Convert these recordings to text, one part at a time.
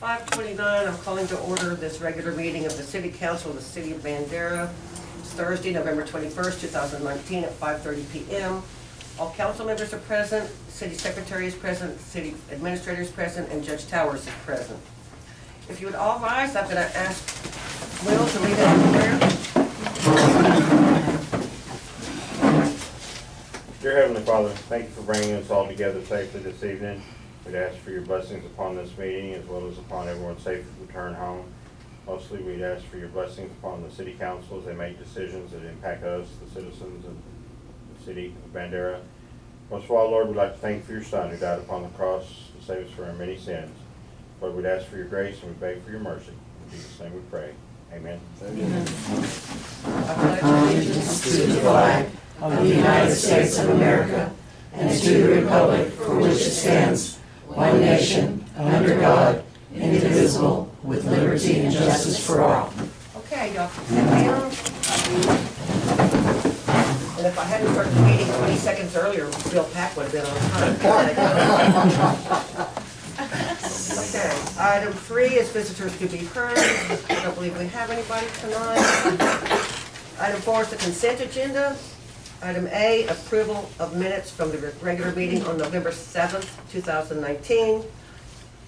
5:29, I'm calling to order this regular meeting of the City Council of the City of Bandera. It's Thursday, November 21st, 2019 at 5:30 p.m. All council members are present, City Secretary is present, City Administrator is present, and Judge Towers is present. If you would all rise, I'm going to ask Will to lead us in prayer. Dear Heavenly Father, thank you for bringing us all together safely this evening. We'd ask for your blessings upon this meeting as well as upon everyone's safe return home. Mostly we'd ask for your blessings upon the City Council as they make decisions that impact us, the citizens of the City of Bandera. Most of all, Lord, we'd like to thank you for your Son who died upon the cross to save us from our many sins. Lord, we'd ask for your grace and we beg for your mercy. In Jesus' name we pray. Amen. Amen. I pledge allegiance To the flag of the United States of America and to the republic for which it stands, one nation, under God, indivisible, with liberty and justice for all. Okay, y'all can sit down. And if I hadn't started the meeting 20 seconds earlier, Bill Pack would have been on time. Okay, item 3 is visitors to be heard. I don't believe we have anybody tonight. Item 4 is the consent agenda. Item A, approval of minutes from the regular meeting on November 7th, 2019.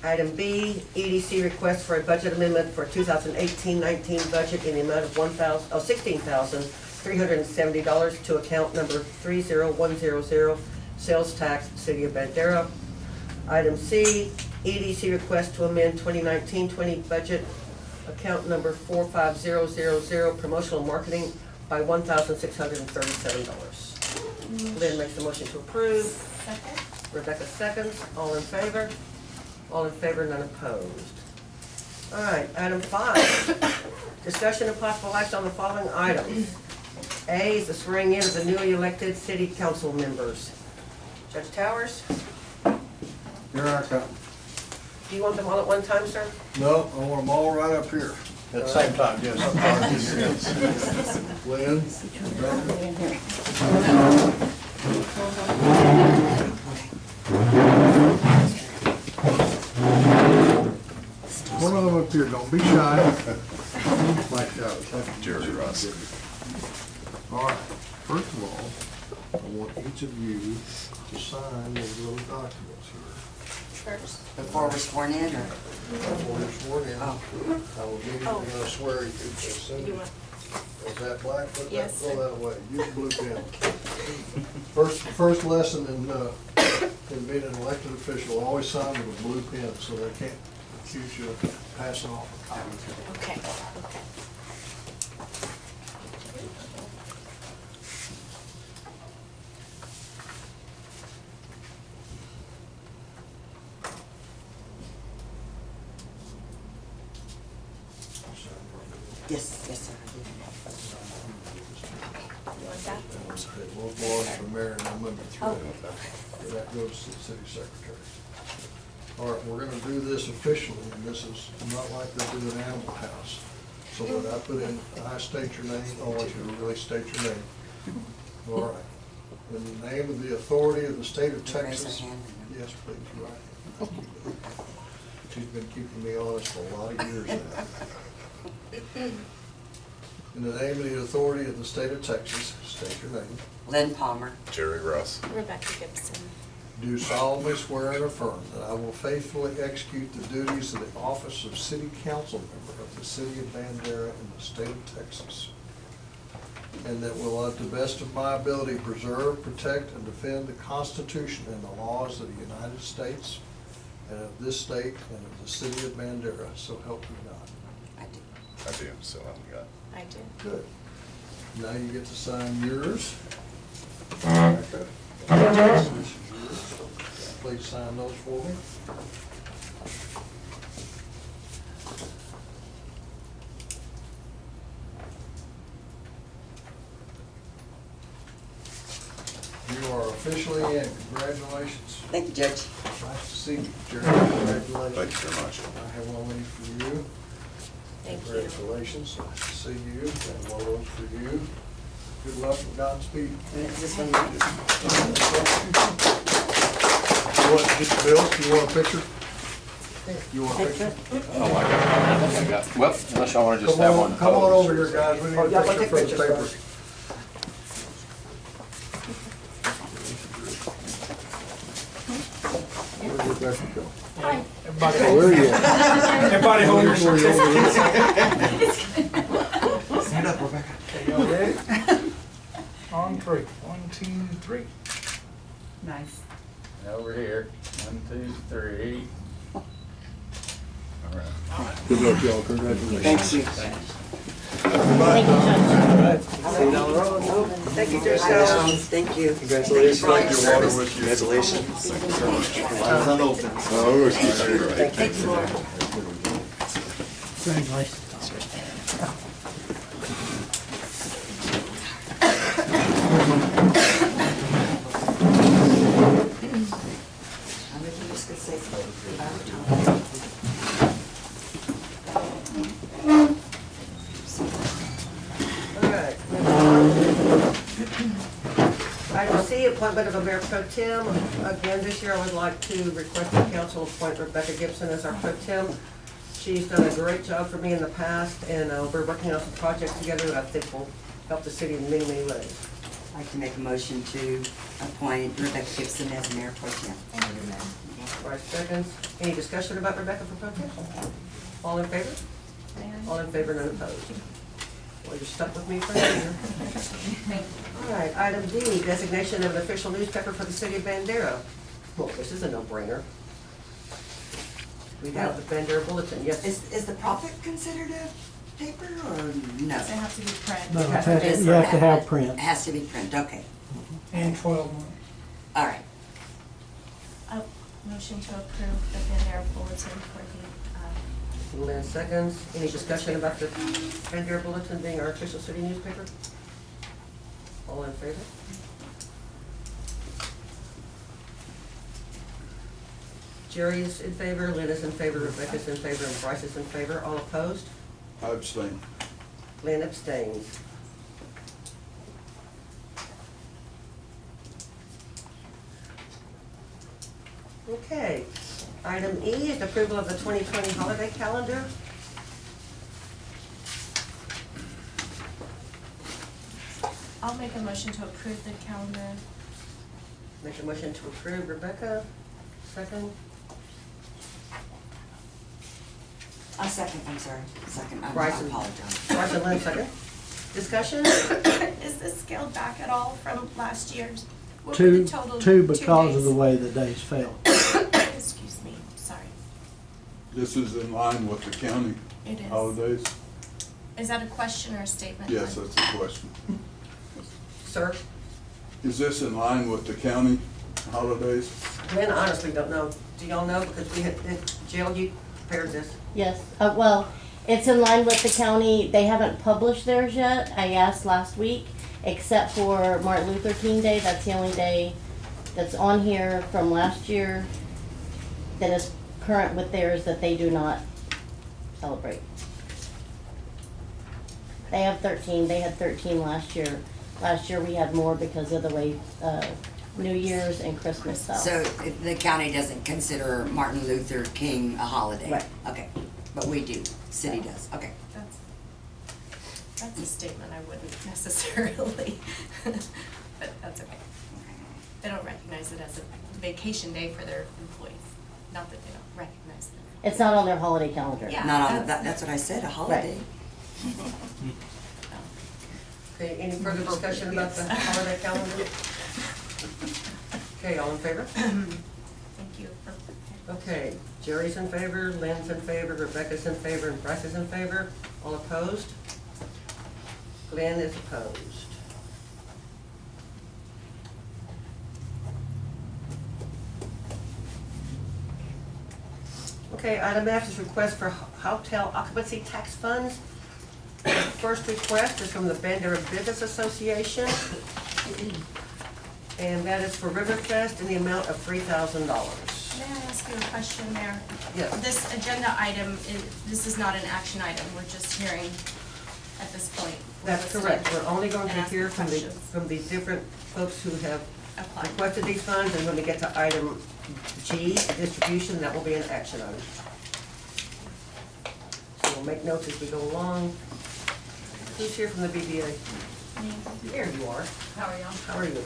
Item B, EDC request for a budget amendment for 2018-19 budget in the amount of $16,370 to account number 30100, sales tax, City of Bandera. Item C, EDC request to amend 2019-20 budget, account number 45000, promotional marketing by $1,637. Lynn makes the motion to approve. Second. Rebecca seconds. All in favor? All in favor, none opposed. All right, item 5, discussion of possible act on the following items. A is the swearing in of the newly elected city council members. Judge Towers, Here I come. do you want them all at one time, sir? No, I want them all right up here. At the same time, yes. Lynn, one of them up here, don't be shy. Like Jerry Ross. All right, first of all, I want each of you to sign these little documents here. First. Before we're sworn in, or? Before you're sworn in, I will immediately swear you. As soon You as, want? is that black? Put that, Yes, throw sir. that away. Use blue pen. First lesson in being an elected official, always sign with a blue pen so they can't accuse you of passing off a copy. Okay. Yes, yes, sir. You want that? Okay, we'll go on from there and I'm moving through Oh. it. That goes to the city secretary. All right, we're gonna do this officially, and this is not like they do an Animal House. So when I put in, I state your name, I want you to really state your name. All right. In the name of the authority of the state of Raise her Texas. hand. Yes, please, you're right. She's been keeping me honest for a lot of years now. In the name of the authority of the state of Texas, state your name. Lynn Palmer, Jerry Ross. Rebecca Gibson. Do solemnly swear and affirm that I will faithfully execute the duties of the office of City Council Member of the City of Bandera in the state of Texas, and that will, at the best of my ability, preserve, protect, and defend the Constitution and the laws of the United States and of this state and of the City of Bandera, so help me God. I do. I do, so help me God. I do. Good. Now you get to sign yours. Please sign those for me. You are officially in. Congratulations. Thank you, Judge. Nice to see you, Jerry. Congratulations. Thank you very much. I have one of these for you. Thank you. Congratulations. Nice to see you. And one of those for you. Good luck and Godspeed. This one. You want, Bill, you want a picture? You want a picture? Oh, my God. Well, unless y'all want to just have one. Come on over here, guys, we need Oh, a yeah, we'll picture take for the pictures papers. first. Where'd Rebecca go? Where are you at? Everybody hold your certificates. Stand up, Rebecca. Okay, y'all ready? On three. 1, 2, 3. Nice. Over here. 1, 2, 3. All right. Good luck, y'all. Congratulations. Thank you. Thank you, Judge Jones. Thank you. Congratulations. Thank you for all your service. Congratulations. Thank you, Lord. I'm gonna just gonna say All right. Item C, appointment of a mayor pro tem. Again, this year I would like to request the council appoint Rebecca Gibson as our pro tem. She's done a great job for me in the past, and we're working on some projects together that I think will help the city in many, many ways. I'd like to make a motion to appoint Rebecca Gibson as mayor pro tem. Bryce seconds. Any discussion about Rebecca for pro tem? All in favor? All in favor, none opposed. Well, you're stuck with me for a year. All right, item D, designation of an official newspaper for the city of Bandera. Well, this is a no-brainer. We have the Bandera Bulletin, yes. Is the Prophet considered a paper or no? Does it have to be print? No, It has to be It's- you have to have print. It has to be print, okay. And 12 months. All right. Oh, motion to approve the Bandera bulletin for the, Lynn seconds. Any discussion about the Bandera Bulletin being our official city newspaper? All in favor? Jerry is in favor, Lynn is in favor, Rebecca's in favor, and Bryce is in favor. All opposed? I abstain. Lynn abstains. Okay, item E is approval of the 2020 holiday calendar. I'll make a motion to approve the calendar. Make a motion to approve, Rebecca, second. A second, I'm sorry, second, I Bryson. apologize. Bryce and Lynn, second. Discussion? Is this scaled back at all from last year's? What were Two, the total because of the days? way the days fell. Excuse me, sorry. This is in line with the county It is. holidays? Is that a question or a statement? Yes, that's the question. Sir? Is this in line with the county holidays? Lynn, honestly don't know. Do y'all know? Because we had, Jill, you prepared this. Yes, well, it's in line with the county. They haven't published theirs yet. I asked last week, except for Martin Luther King Day. That's the only day that's on here from last year that is current with theirs that they do not celebrate. They have 13. They had 13 last year. Last year we had more because of the way New Year's and Christmas fell. So the county doesn't consider Martin Luther King a holiday? Right. Okay, but we do, city does, okay. That's a statement I wouldn't necessarily, but that's okay. They don't recognize it as a vacation day for their employees. Not that they don't recognize it. It's not on their holiday calendar. Yeah. Not on, that's what I said, a holiday. Okay, any further discussion about the holiday calendar? Okay, all in favor? Thank you for. Okay, Jerry's in favor, Lynn's in favor, Rebecca's in favor, and Bryce is in favor. All opposed? Glenn is opposed. Okay, item F is request for hotel occupancy tax funds. The first request is from the Bandera Business Association, and that is for Riverfest in the amount of $3,000. May I ask you a question there? Yes. This agenda item, this is not an action item, we're just hearing at this point. That's correct. We're only going to And hear asking from the, questions. from the different folks who have Apply. requested these funds, and when we get to item G, distribution, that will be an action item. So we'll make notes as we go along. Who's here from the BBA? Here you are. How are y'all? How are you?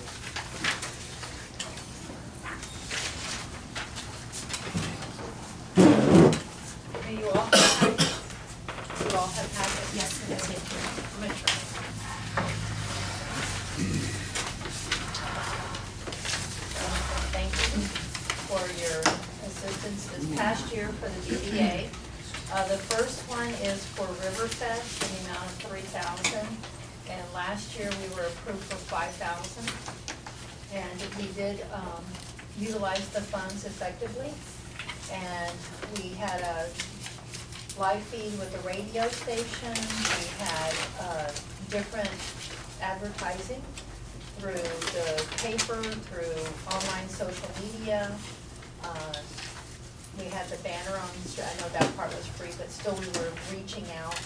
Do you all have packets? Yes, yes, I'm gonna try. Thank you for your assistance this past year for the BDA. The first one is for Riverfest in the amount of $3,000. And last year we were approved for $5,000. And we did utilize the funds effectively. And we had a live feed with the radio station. We had different advertising through the paper, through online social media. We had the banner on the street. I know that part was free, but still we were reaching out.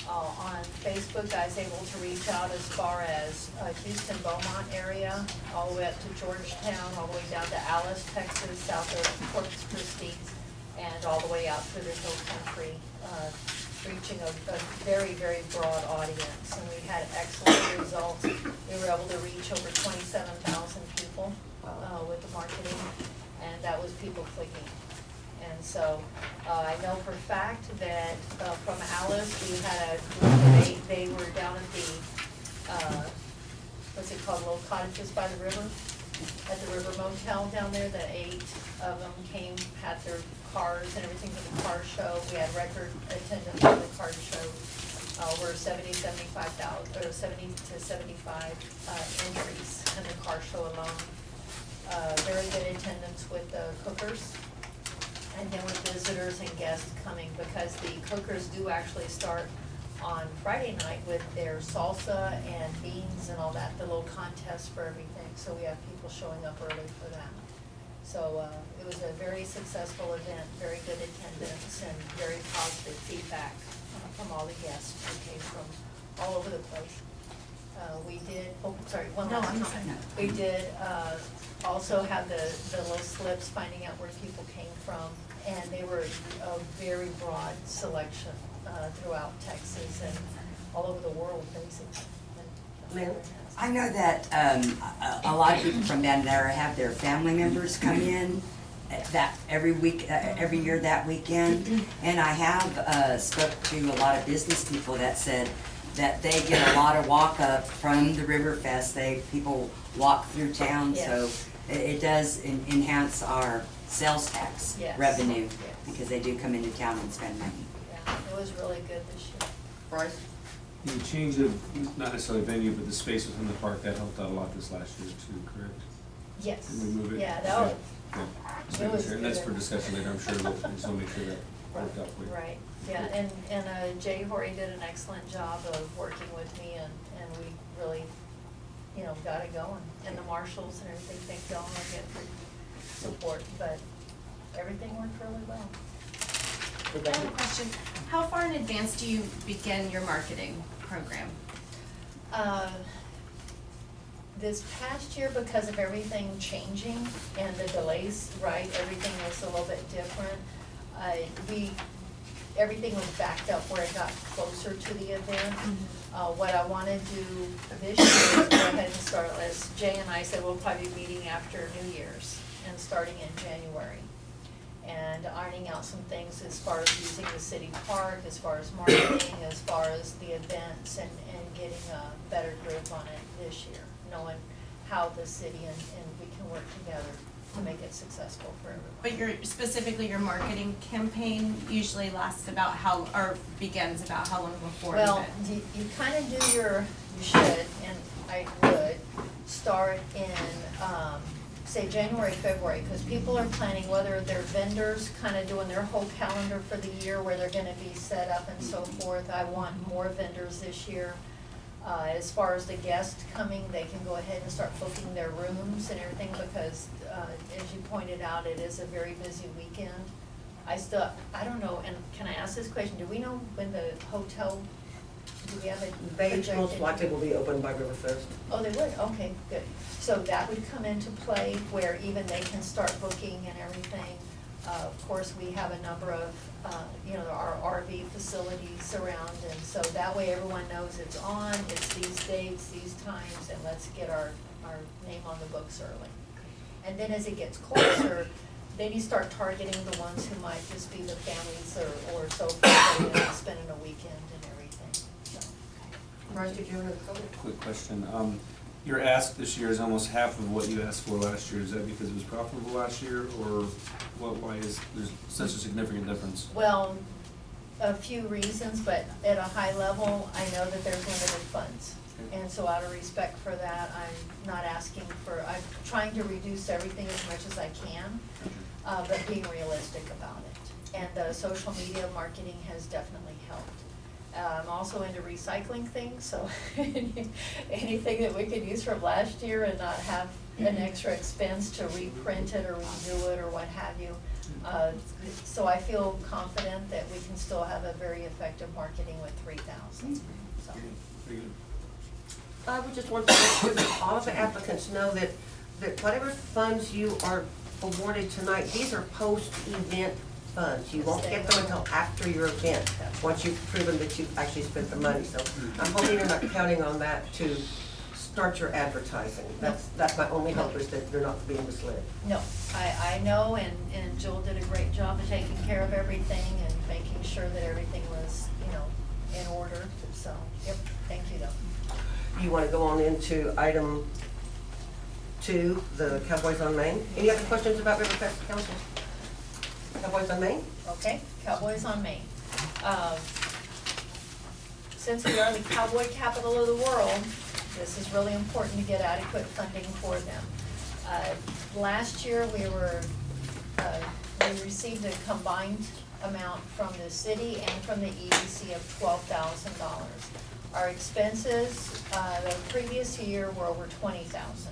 On Facebook, I was able to reach out as far as Houston, Beaumont area, all the way up to Georgetown, all the way down to Alice, Texas, south of Corpus Christi, and all the way out through the hill country, reaching a very, very broad audience. And we had excellent results. We were able to reach over 27,000 people with the marketing, and that was people clicking. And so I know for a fact that from Alice, we had a group, they were down at the, what's it called, Little Cottages by the river, at the River Motel down there. The 8 of them came, had their cars and everything for the car show. We had record attendance for the car show. We're 70 to 75 entries in the car show alone. Very good attendance with the cookers. And then with visitors and guests coming, because the cookers do actually start on Friday night with their salsa and beans and all that, the little contest for everything. So we have people showing up early for that. So it was a very successful event, very good attendance, and very positive feedback from all the guests who came from all over the place. We did, oh, sorry, one last comment. We did also have the little slips finding out where people came from, and they were a very broad selection throughout Texas and all over the world, basically. Lynn? I know that a lot of people from Bandera have their family members come in that every year that weekend, and I have spoke to a lot of business people that said that they get a lot of walk up from the Riverfest. People walk through town, Yes. so it does enhance our sales tax Yes. revenue, Yes. because they do come into town and spend money. Yeah, it was really good this year. Bryce? You changed the, not necessarily venue, but the space within the park, that helped out a lot this last year too, correct? Yes. Did we move it? Yeah, that was, Yeah. Just It making was sure, and that's good. for discussion later, I'm sure, but we just wanna make sure that worked out for you. right, yeah, and Jay Horry did an excellent job of working with me, and we really, got it going. And the marshals and everything, thank y'all again for support, but everything worked really well. I have a question. How far in advance do you begin your marketing program? This past year, because of everything changing and the delays, right, everything was a little bit different. Everything was backed up where it got closer to the event. What I want to do this year is go ahead and start, as Jay and I said, we'll probably be meeting after New Year's and starting in January. And ironing out some things as far as using the city park, as far as marketing, as far as the events, and getting a better grip on it this year, knowing how the city and we can work together to make it successful for everyone. But specifically your marketing campaign usually lasts about or begins about how long before the Well, event? you kind of do you should, and I would, start in, say January, February, because people are planning, whether they're vendors kind of doing their whole calendar for the year where they're gonna be set up and so forth. I want more vendors this year. As far as the guests coming, they can go ahead and start booking their rooms and everything, because as you pointed out, it is a very busy weekend. I don't know, and can I ask this question, do we know when the hotel do we have a They projected? most likely will be opened by Riverfest. Oh, they would, okay, good. So that would come into play where even they can start booking and everything. Of course, we have a number of, our RV facilities around, and so that way everyone knows it's on, it's these dates, these times, and let's get our name on the books early. And then as it gets closer, then you start targeting the ones who might just be the families or so forth, spending a weekend and everything, so. Bryce, did you have another comment? Quick question. Your ask this year is almost half of what you asked for last year. Is that because it was profitable last year, or why is there's such a significant difference? Well, a few reasons, but at a high level, I know that there's limited funds. And so out of respect for that, I'm trying to reduce everything as much as I can, but being realistic about it. And social media marketing has definitely helped. I'm also into recycling things, so anything that we could use from last year and not have an extra expense to reprint it or redo it or what have you. So I feel confident that we can still have a very effective marketing with 3,000, so. Very good. I would just want to make sure that all of the applicants know that whatever funds you are awarded tonight, these are post-event funds. You won't get them until after your event, once you've proven that you've actually spent the money. So I'm hoping you're not counting on that to start your advertising. That's my only hope, is that they're not being misled. No, I know, and Joel did a great job of taking care of everything and making sure that everything was, in order. So, yep, thank you though. You want to go on into item 2, the Cowboys on Main. Any other questions about Riverfest, Council? Cowboys on Main? Okay, Cowboys on Main. Since we are the cowboy capital of the world, this is really important to get adequate funding for them. Last year, we received a combined amount from the city and from the EDC of $12,000. Our expenses the previous year were over $20,000.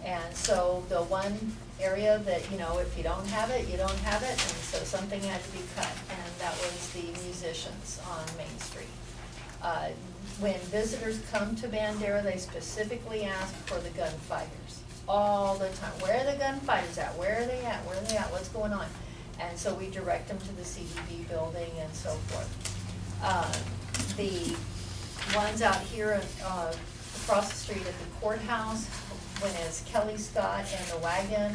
And so the one area that, if you don't have it, you don't have it, and so something had to be cut, and that was the musicians on Main Street. When visitors come to Bandera, they specifically ask for the gunfighters all the time. Where are the gunfighters at? Where are they at? Where are they at? What's going on? And so we direct them to the CDB building and so forth. The ones out here across the street at the courthouse, when it's Kelly Scott and the wagon,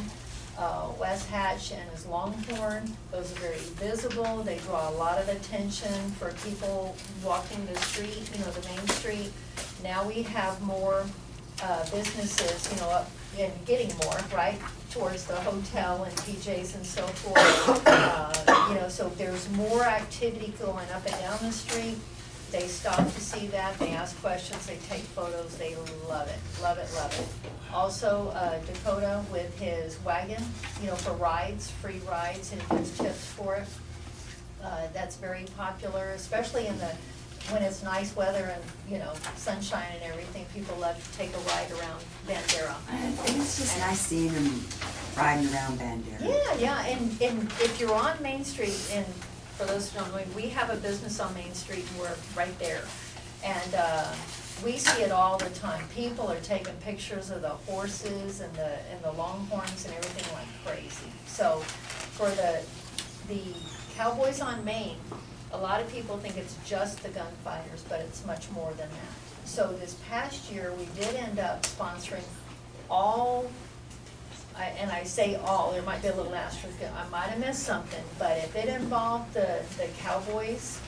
Wes Hatch and his Longhorn, those are very visible. They draw a lot of attention for people walking the street, the main street. Now we have more businesses, up and getting more, right, towards the hotel and PJs and so forth. So there's more activity going up and down the street. They stop to see that, they ask questions, they take photos, they love it, love it, love it. Also, Dakota with his wagon, for rides, free rides, and he gets tips for it. That's very popular, especially when it's nice weather and, sunshine and everything. People love to take a ride around Bandera. It's just nice seeing them riding around Bandera. Yeah, and if you're on Main Street, and for those who don't know, we have a business on Main Street and we're right there. And we see it all the time. People are taking pictures of the horses and the Longhorns and everything like crazy. So for the Cowboys on Main, a lot of people think it's just the gunfighters, but it's much more than that. So this past year, we did end up sponsoring all, and I say all, there might be a little asterisk, I might have missed something, but if it involved the Cowboys,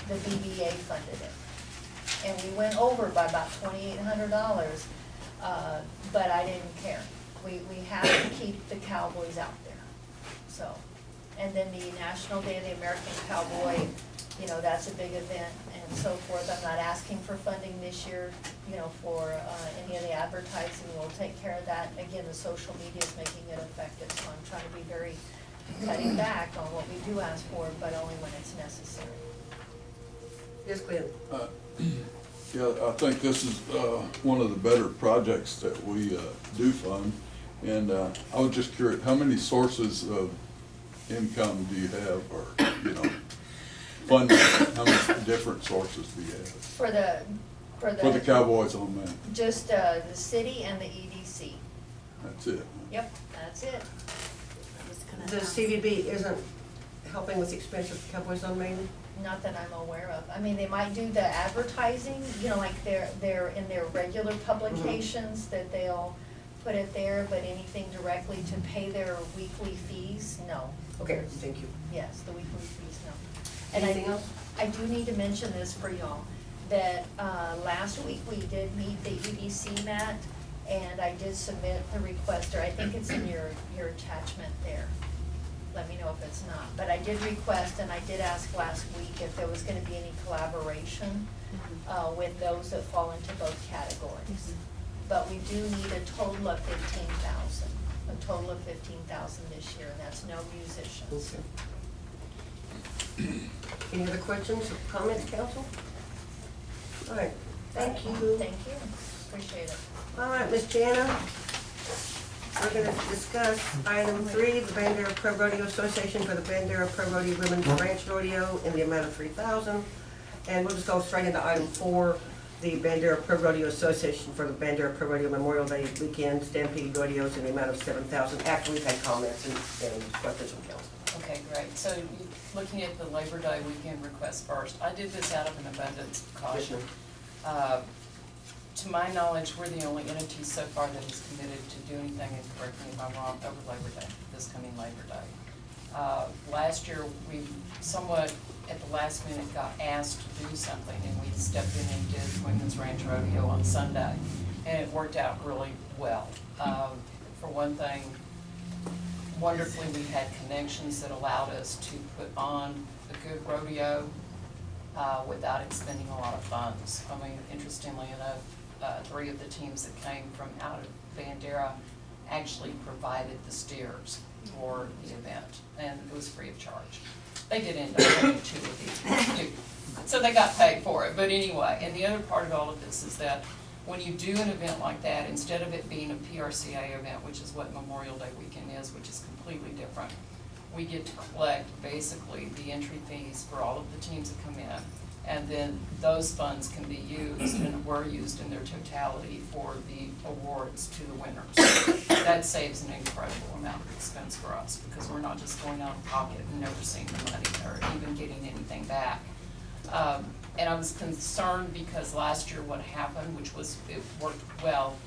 the BBA funded it. And we went over by about $2,800, but I didn't care. We have to keep the Cowboys out there, so. And then the National Day of the American Cowboy, that's a big event and so forth. I'm not asking for funding this year, for any of the advertising. We'll take care of that. Again, the social media is making it effective, so I'm trying to be very cutting back on what we do ask for, but only when it's necessary. Yes, Glenn? Yeah, I think this is one of the better projects that we do fund. And I was just curious, how many sources of income do you have, or, funding, how much different sources do you have? For the For the Cowboys on that, just, the city and the EDC. that's it. Yep, that's it. The CVB isn't helping with the expense of Cowboys on Main? Not that I'm aware of. I mean, they might do the advertising, you know, like they're in their regular publications that they'll put it there, but anything directly to pay their weekly fees, no. Okay, thank you. Yes, the weekly fees, no. And Anything else? I do need to mention this for y'all, that, last week we did meet the EDC, Matt, and I did submit the request, or I think it's in your attachment there. Let me know if it's not, but I did request, and I did ask last week if there was gonna be any collaboration, with those that fall into both categories. But we do need a total of 15,000, a total of 15,000 this year, and that's no musicians. Any other questions or comments, council? All right, thank you. Thank you, appreciate it. All right, Ms. Jana, we're gonna discuss item 3, the Bandera Pro Rodeo Association for the Bandera Pro Rodeo Women's Ranch Rodeo in the amount of $3,000. And we'll just go straight into item 4, the Bandera Pro Rodeo Association for the Bandera Pro Rodeo Memorial Day Weekend Stampede Rodeos in the amount of $7,000. After we've had comments and questions from council. Okay, great. So looking at the Labor Day weekend request first, I did this out of an abundance of caution. To my knowledge, we're the only entity so far that is committed to do anything, and correct me if I'm wrong, over Labor Day, this coming Labor Day. Last year, we somewhat at the last minute got asked to do something, and we stepped in and did Women's Ranch Rodeo on Sunday, and it worked out really well. For one thing, wonderfully, we had connections that allowed us to put on a good rodeo without expending a lot of funds. I mean, interestingly enough, 3 of the teams that came from out of Bandera actually provided the steers for the event, and it was free of charge. They did end up having 2 of these, so they got paid for it. But anyway, and the other part of all of this is that when you do an event like that, instead of it being a PRCA event, which is what Memorial Day weekend is, which is completely different, we get to collect basically the entry fees for all of the teams that come in, and then those funds can be used and were used in their totality for the awards to the winners. That saves an incredible amount of expense for us, because we're not just going out of pocket and never seeing the money or even getting anything back. And I was concerned because last year what happened, which was, it worked well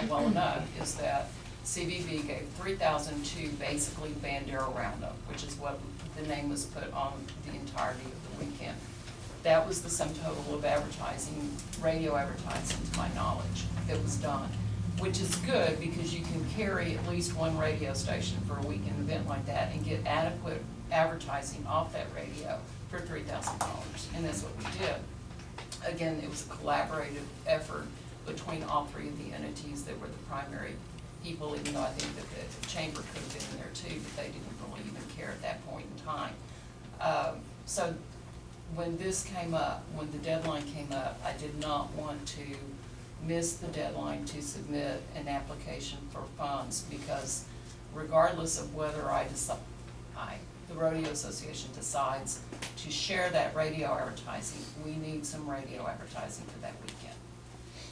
enough, is that CVB gave $3,000 to basically Bandera Roundup, which is what the name was put on the entirety of the weekend. That was the sum total of advertising, radio advertising to my knowledge, that was done, which is good because you can carry at least one radio station for a weekend event like that and get adequate advertising off that radio for $3,000, and that's what we did. Again, it was a collaborative effort between all 3 of the entities that were the primary people, even though I think that the chamber could have been in there too, but they didn't really even care at that point in time. So when this came up, when the deadline came up, I did not want to miss the deadline to submit an application for funds, because regardless of whether the Rodeo Association decides to share that radio advertising, we need some radio advertising for that weekend.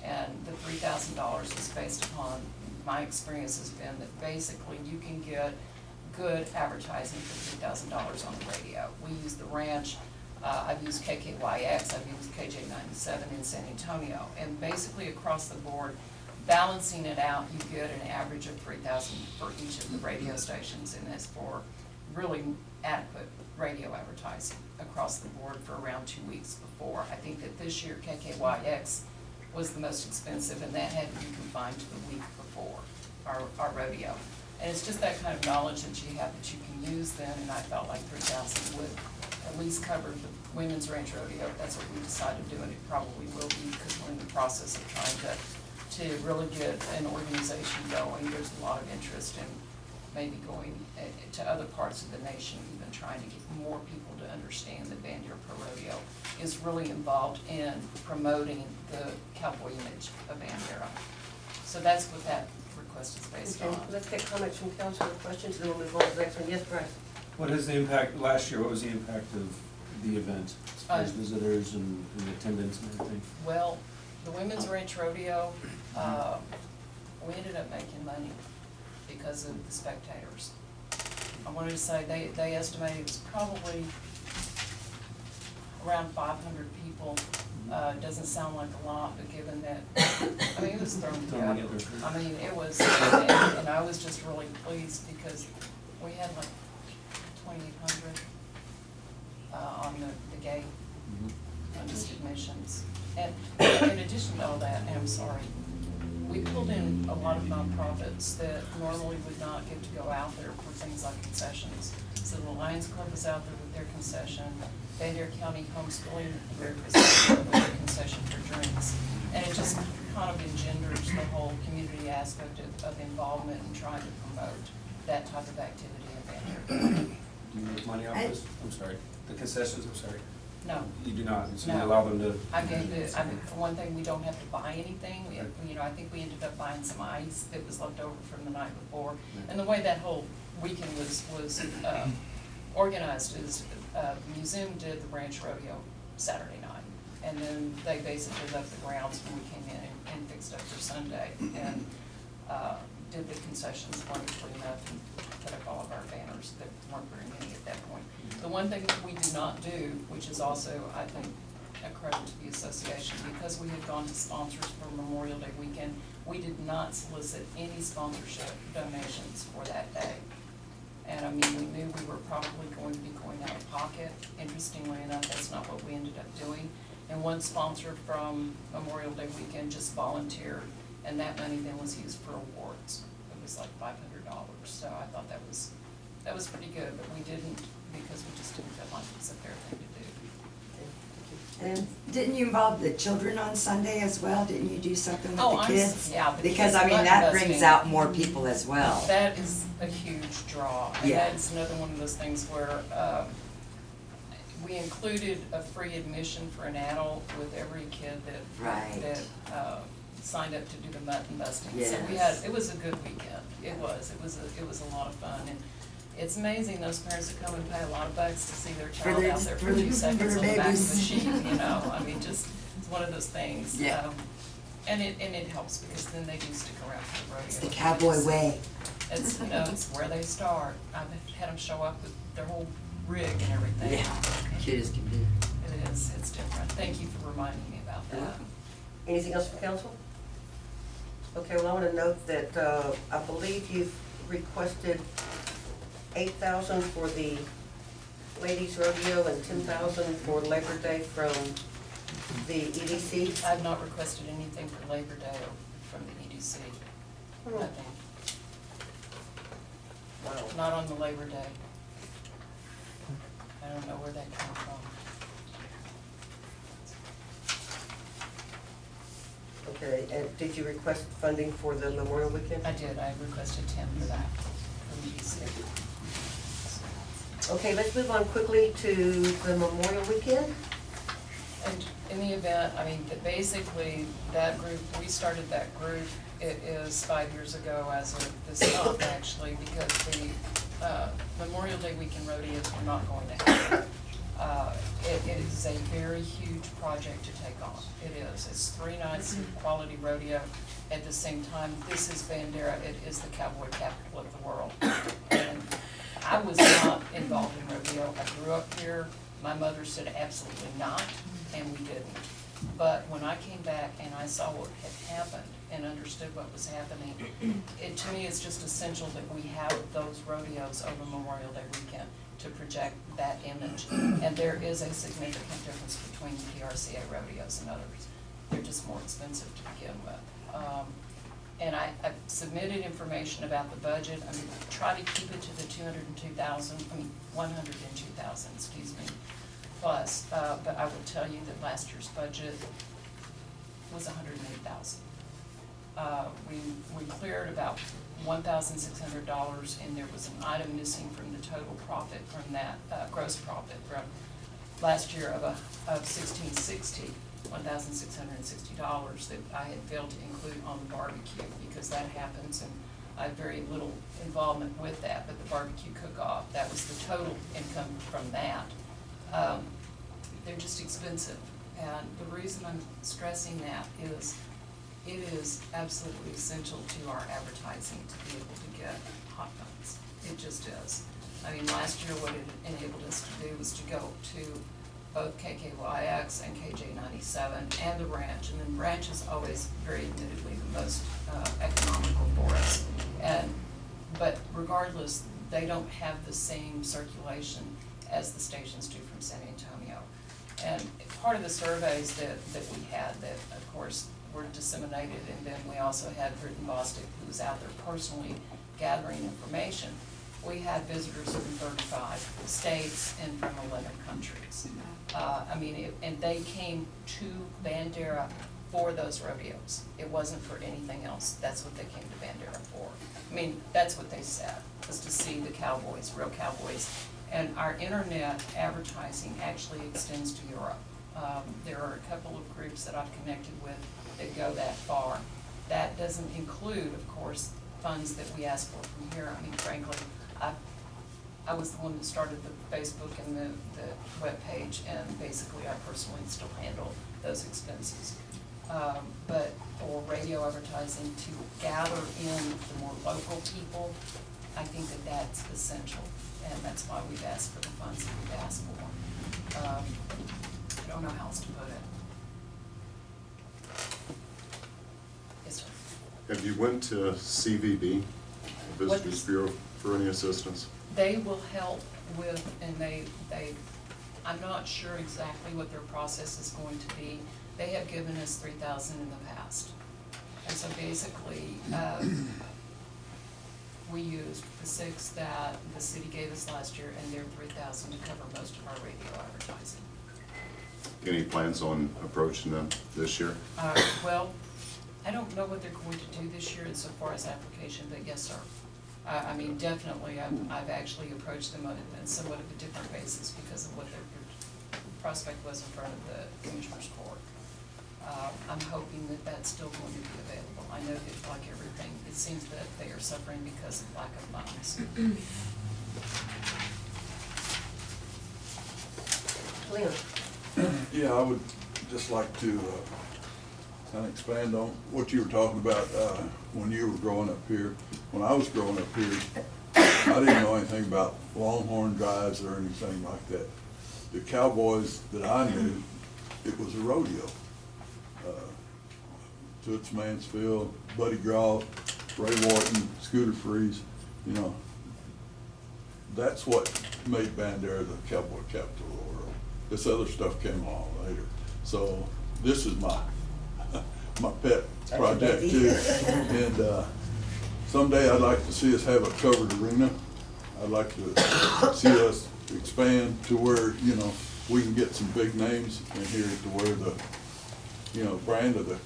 And the $3,000 is based upon, my experience has been that basically you can get good advertising for $3,000 on the radio. We use the ranch, I've used KKYX, I've used KJ97 in San Antonio, and basically across the board, balancing it out, you get an average of $3,000 for each of the radio stations, and that's for really adequate radio advertising across the board for around 2 weeks before. I think that this year KKYX was the most expensive, and that had to be confined to the week before our rodeo. And it's just that kind of knowledge that you have that you can use then, and I felt like $3,000 would at least cover the Women's Ranch Rodeo. If that's what we decided to do, and it probably will be, because we're in the process of trying to really get an organization going. There's a lot of interest in maybe going to other parts of the nation, even trying to get more people to understand that Bandera Pro Rodeo is really involved in promoting the cowboy image of Bandera. So that's what that request is based on. Let's get comments from council or questions, and then we'll move on to the next one. Yes, Bryce? What is the impact, last year, what was the impact of the event, as far as visitors and attendance and everything? Well, the Women's Ranch Rodeo, we ended up making money because of the spectators. I wanted to say, they estimated it was probably around 500 people. Doesn't sound like a lot, but given that, I mean, it was thrown together. I mean, it was, and I was just really pleased because we had like 2,800 on the gate, on just admissions. And in addition to all that, and I'm sorry, we pulled in a lot of nonprofits that normally would not get to go out there for things like concessions. So the Lions Club was out there with their concession, Bandera County Homeschooling Group is out there with their concession for drinks. And it just kind of engenders the whole community aspect of involvement and trying to promote that type of activity in Bandera. Do you make money off this? I'm sorry, the concessions, I'm sorry. No. You do not, so you No. allow them to? I mean, for one thing, we don't have to buy anything. I think we ended up buying some ice that was left over from the night before. And the way that whole weekend was organized is, the museum did the ranch rodeo Saturday night. And then they basically left the grounds when we came in and fixed up for Sunday. And did the concessions wonderfully enough and put up all of our banners that weren't very many at that point. The one thing that we do not do, which is also, I think, a credit to the association, because we had gone to sponsors for Memorial Day weekend, we did not solicit any sponsorship donations for that day. And I mean, we knew we were probably going to be going out of pocket. Interestingly enough, that's not what we ended up doing. And one sponsor from Memorial Day weekend just volunteered, and that money then was used for awards. It was like $500, so I thought that was pretty good, but we didn't, because we just didn't feel like it was a fair thing to do. And didn't you involve the children on Sunday as well? Didn't you do something with the kids? Yeah. the Because, kids I mean, button that busting. brings out more people as well. That is a huge draw. And Yeah. that's another one of those things where we included a free admission for an adult with every kid Right. that signed up to do the mutton busting. So we had, it was a good weekend. It was a lot of fun. And it's amazing, those parents that come and pay a lot of bucks to see their child out there for 2 seconds on the back of the sheet, you know. I mean, just, it's one of those things. Yeah. And it helps because then they do stick around for the rodeo. It's the cowboy way. It's, it's where they start. I've had them show up with their whole rig and everything. Yeah, cute as can be. It is, it's different. Thank you for reminding me about that. Anything else from council? Okay, well, I want to note that I believe you've requested $8,000 for the ladies rodeo and $10,000 for Labor Day from the EDC. I've not requested anything for Labor Day or from the EDC. Nothing. Wow. Not on the Labor Day. I don't know where that came from. Okay, and did you request funding for the Memorial Weekend? I did. I requested 10 for that from EDC. Okay, let's move on quickly to the Memorial Weekend. And in the event, I mean, basically, that group, we started that group, it is 5 years ago as of this month, actually, because the Memorial Day weekend rodeos were not going to happen. It is a very huge project to take on. It is. It's 3 nights of quality rodeo. At the same time, this is Bandera. It is the cowboy capital of the world. And I was not involved in rodeo. I grew up here. My mother said absolutely not, and we didn't. But when I came back and I saw what had happened and understood what was happening, to me it's just essential that we have those rodeos over Memorial Day weekend to project that image. And there is a significant difference between the PRCA rodeos and others. They're just more expensive to begin with. And I submitted information about the budget. I'm going to try to keep it to the 102,000, excuse me, plus. But I will tell you that last year's budget was $108,000. We cleared about $1,600, and there was an item missing from the total profit from that gross profit from last year of $1,660. $1,660 that I had failed to include on the barbecue, because that happens and I have very little involvement with that, but the barbecue cook-off, that was the total income from that. they're just expensive. And the reason I'm stressing that is it is absolutely essential to our advertising to be able to get hot dogs. It just is. I mean, last year what it enabled us to do was to go to both KKYX and KJ97 and the Ranch. And then Ranch is always very admittedly the most economical for us. But regardless, they don't have the same circulation as the stations do from San Antonio. And part of the surveys that we had that, of course, were disseminated, and then we also had Britton Bostic, who was out there personally gathering information. We had visitors from 35 states and from 11 countries. And they came to Bandera for those rodeos. It wasn't for anything else. That's what they came to Bandera for. I mean, that's what they said, was to see the cowboys, real cowboys. And our internet advertising actually extends to Europe. There are a couple of groups that I've connected with that go that far. That doesn't include, of course, funds that we ask for from here. I mean, frankly, I was the one that started the Facebook and the webpage, and basically I personally still handle those expenses. But for radio advertising, to gather in the more local people, I think that that's essential, and that's why we've asked for the funds that we've asked for. I don't know how else to put it. Yes, sir. Have you went to CVB, Visitors Bureau, for any assistance? They will help with, and I'm not sure exactly what their process is going to be. They have given us $3,000 in the past. And so basically, we used the $6,000 that the city gave us last year and their $3,000 to cover most of our radio advertising. Any plans on approaching them this year? Well, I don't know what they're going to do this year insofar as application, but yes, sir. I mean, definitely, I've actually approached them on somewhat of a different basis because of what their prospect was in front of the Commissioner's Court. I'm hoping that that's still going to be available. I know that, like everything, it seems that they are suffering because of lack of funds. Leon? Yeah, I would just like to kind of expand on what you were talking about when you were growing up here. When I was growing up here, I didn't know anything about Longhorn drives or anything like that. The cowboys that I knew, it was a rodeo. Toots Mansfield, Buddy Groff, Ray Wharton, Scooter Freeze, you know. That's what made Bandera the cowboy capital of the world. This other stuff came along later. So this is my pet project too. And someday I'd like to see us have a covered arena. I'd like to see us expand to where, you know, we can get some big names in here to wear the, you know, brand of the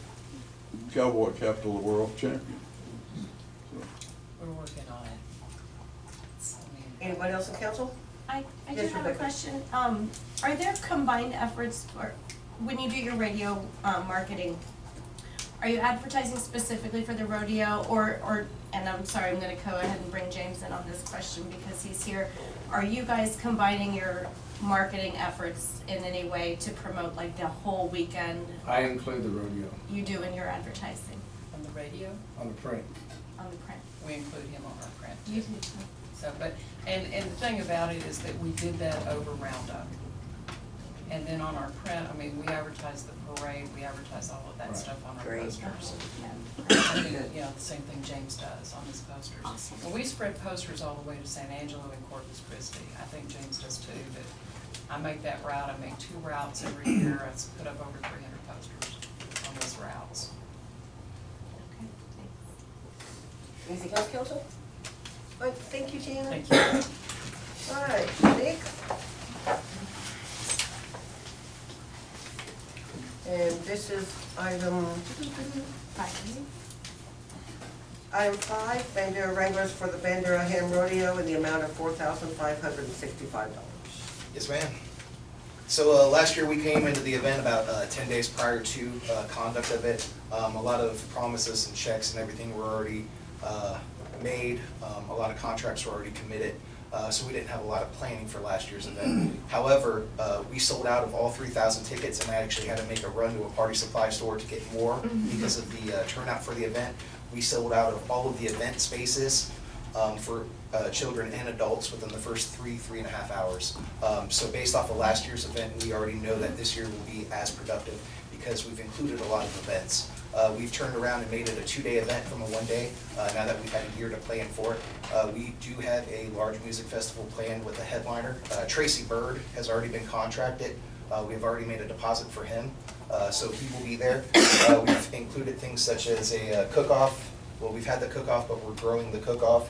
cowboy capital of the world champion. So. We're working on it. Anybody else in council? I do Yes, have a Rebecca. question. Are there combined efforts for, when you do your radio marketing, are you advertising specifically for the rodeo or, and I'm sorry, I'm gonna go ahead and bring James in on this question because he's here. Are you guys combining your marketing efforts in any way to promote like the whole weekend? I include the rodeo You do in your advertising, On the radio, on the print. on the print? we include him on our print too. You do too. So, but, and the thing about it is that we did that over Roundup. And then on our print, I mean, we advertise the parade, we advertise all of that Right. stuff on our Great. posters. Yeah. I think, you know, the same thing James does on his posters. Awesome. And we spread posters all the way to San Angelo and Corpus Christi. I think James does too, but I make that route, I make 2 routes every year. I put up over 300 posters on those routes. Okay, thanks. Anything else, council? All right, thank you, Tina. Thank you. All right, Nick? And this is item 5, Bandera Wranglers for the Bandera Ham Rodeo in the amount of $4,565. Yes, ma'am. So last year we came into the event about 10 days prior to conduct of it. A lot of promises and checks and everything were already made. A lot of contracts were already committed. so we didn't have a lot of planning for last year's event. However, we sold out of all 3,000 tickets, and I actually had to make a run to a party supply store to get more because of the turnout for the event. We sold out of all of the event spaces for children and adults within the first 3.5 hours. So based off of last year's event, we already know that this year will be as productive because we've included a lot of events. We've turned around and made it a 2-day event from a 1-day, now that we've had a year to plan for it. We do have a large music festival planned with a headliner. Tracy Bird has already been contracted. We've already made a deposit for him, so he will be there. We've included things such as a cook-off. Well, we've had the cook-off, but we're growing the cook-off.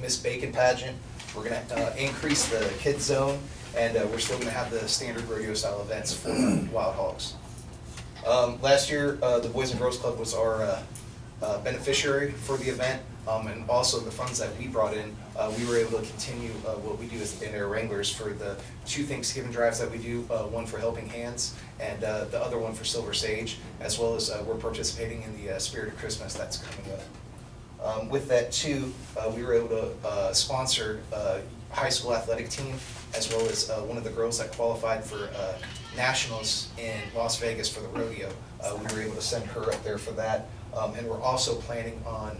Miss Bacon pageant. We're going to increase the kids zone, and we're still going to have the standard rodeo-style events for Wild Hogs. Last year, the Boys and Girls Club was our beneficiary for the event, and also the funds that we brought in, we were able to continue what we do as the Bandera Wranglers for the 2 Thanksgiving drives that we do, one for Helping Hands and the other one for Silver Sage, as well as we're participating in the Spirit of Christmas that's coming up. With that too, we were able to sponsor high school athletic team, as well as one of the girls that qualified for nationals in Las Vegas for the rodeo. We were able to send her up there for that. And we're also planning on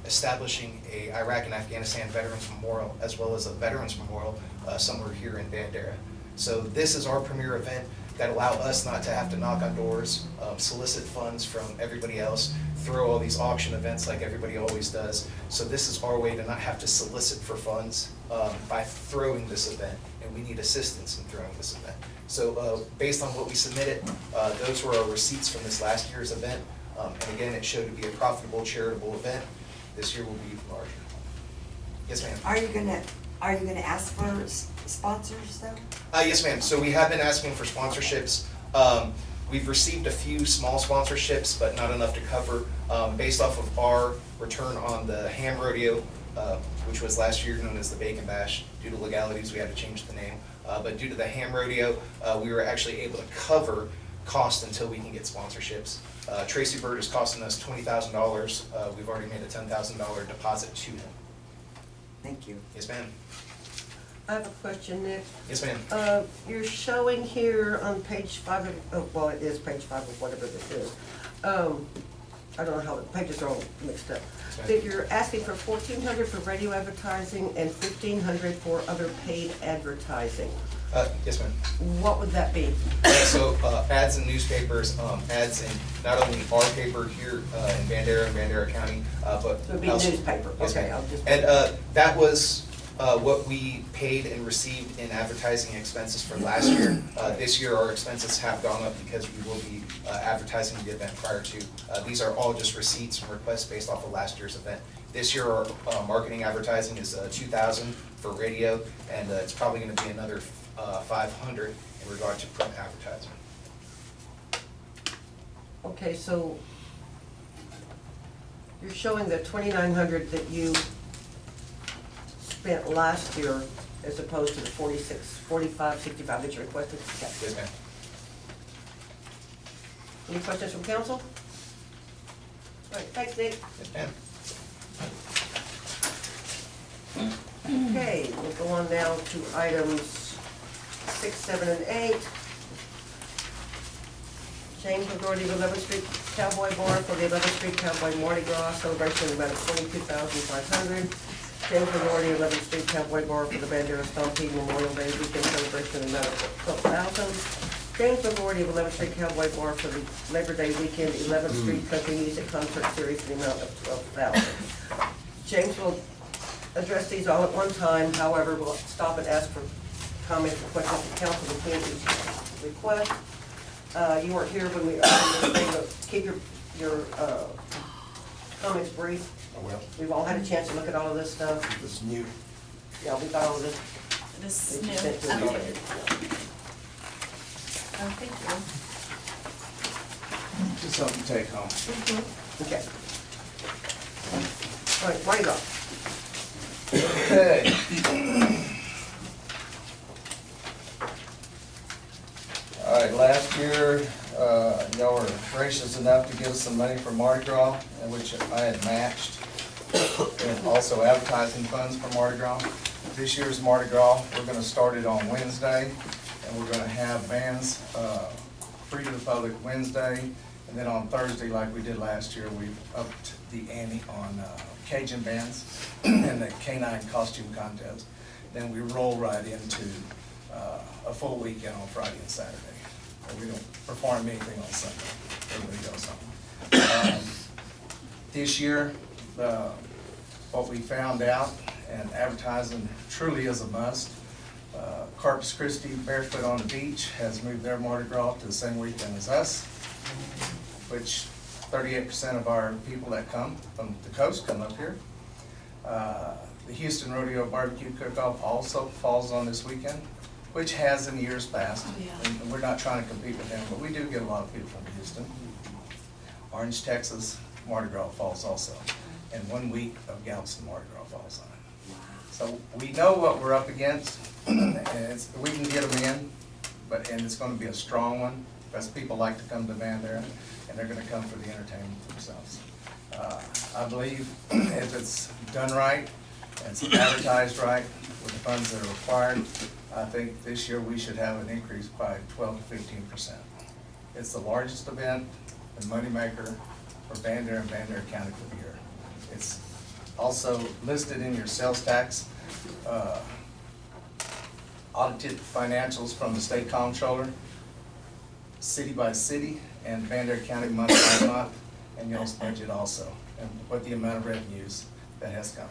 establishing a Iraq and Afghanistan Veterans Memorial, as well as a Veterans Memorial somewhere here in Bandera. So this is our premier event that allow us not to have to knock on doors, solicit funds from everybody else, throw all these auction events like everybody always does. So this is our way to not have to solicit for funds by throwing this event, and we need assistance in throwing this event. So based on what we submitted, those were our receipts from this last year's event. And again, it showed to be a profitable charitable event. This year will be larger. Yes, ma'am. Are you gonna ask for sponsors though? Yes, ma'am. So we have been asking for sponsorships. We've received a few small sponsorships, but not enough to cover. Based off of our return on the ham rodeo, which was last year known as the Bacon Bash. Due to legalities, we had to change the name. But due to the ham rodeo, we were actually able to cover cost until we can get sponsorships. Tracy Bird is costing us $20,000. We've already made a $10,000 deposit to him. Thank you. Yes, ma'am. I have a question, Nick. Yes, ma'am. You're showing here on page 5 of, oh, well, it is page 5 of whatever this is. I don't know how the pages are all mixed up. That you're asking for $1,400 for radio advertising and $1,500 for other paid advertising. Yes, ma'am. What would that be? So ads in newspapers, ads in not only our paper here in Bandera and Bandera County, but So it'd be newspaper. Yes, Okay, ma'am. I'll just. And that was what we paid and received in advertising expenses for last year. This year, our expenses have gone up because we will be advertising the event prior to. These are all just receipts and requests based off of last year's event. This year, our marketing advertising is $2,000 for radio, and it's probably going to be another $500 in regard to print advertising. Okay, so you're showing the $2,900 that you spent last year as opposed to the $45.65 that you requested. Okay. Yes, ma'am. Any questions from council? All right, thanks, Nick. Yes, ma'am. Okay, we'll go on now to items 6, 7, and 8. Change majority of 11th Street Cowboy Bar for the 11th Street Cowboy Mardi Gras celebration of about $22,500. Change majority of 11th Street Cowboy Bar for the Bandera Stampede Memorial Day weekend celebration of about $12,000. Change majority of 11th Street Cowboy Bar for the Labor Day weekend 11th Street Country Music Concert Series for the amount of $12,000. James will address these all at one time. However, we'll stop and ask for comments or questions from council between each request. You weren't here when we opened this thing, but keep your comments brief. Oh, well. We've all had a chance to look at all of this stuff. This is new. Yeah, we got all of this. This that is you new. sent to us Okay. already. Oh, thank you. Just something to take home. Okay. All right, where you go? Okay. All right, last year, y'all were gracious enough to give us some money for Mardi Gras, which I had matched, and also advertising funds for Mardi Gras. This year's Mardi Gras, we're gonna start it on Wednesday, and we're gonna have bands free to the public Wednesday, and then on Thursday, like we did last year, we've upped the ante on Cajun bands and the canine costume contest. Then we roll right into a full weekend on Friday and Saturday. And we don't perform anything on Sunday. Everybody goes home. This year, what we found out, and advertising truly is a must, Corpus Christi Barefoot on the Beach has moved their Mardi Gras to the same weekend as us, which 38% of our people that come from the coast come up here. The Houston Rodeo Barbecue Cook-Off also falls on this weekend, which has in years past, and we're not trying to compete with them, but we do get a lot of people from Houston. Orange, Texas, Mardi Gras falls also, and 1 week of Galveston Mardi Gras falls on it. So we know what we're up against, and we can get them in, and it's going to be a strong one, because people like to come to Bandera, and they're going to come for the entertainment themselves. I believe if it's done right, and it's advertised right, with the funds that are required, I think this year we should have an increase by 12 to 15%. It's the largest event, the moneymaker for Bandera and Bandera County for the year. It's also listed in your sales tax, audited financials from the state comptroller, city by city, and Bandera County month by month, and y'all's budget also, and what the amount of revenues that has come.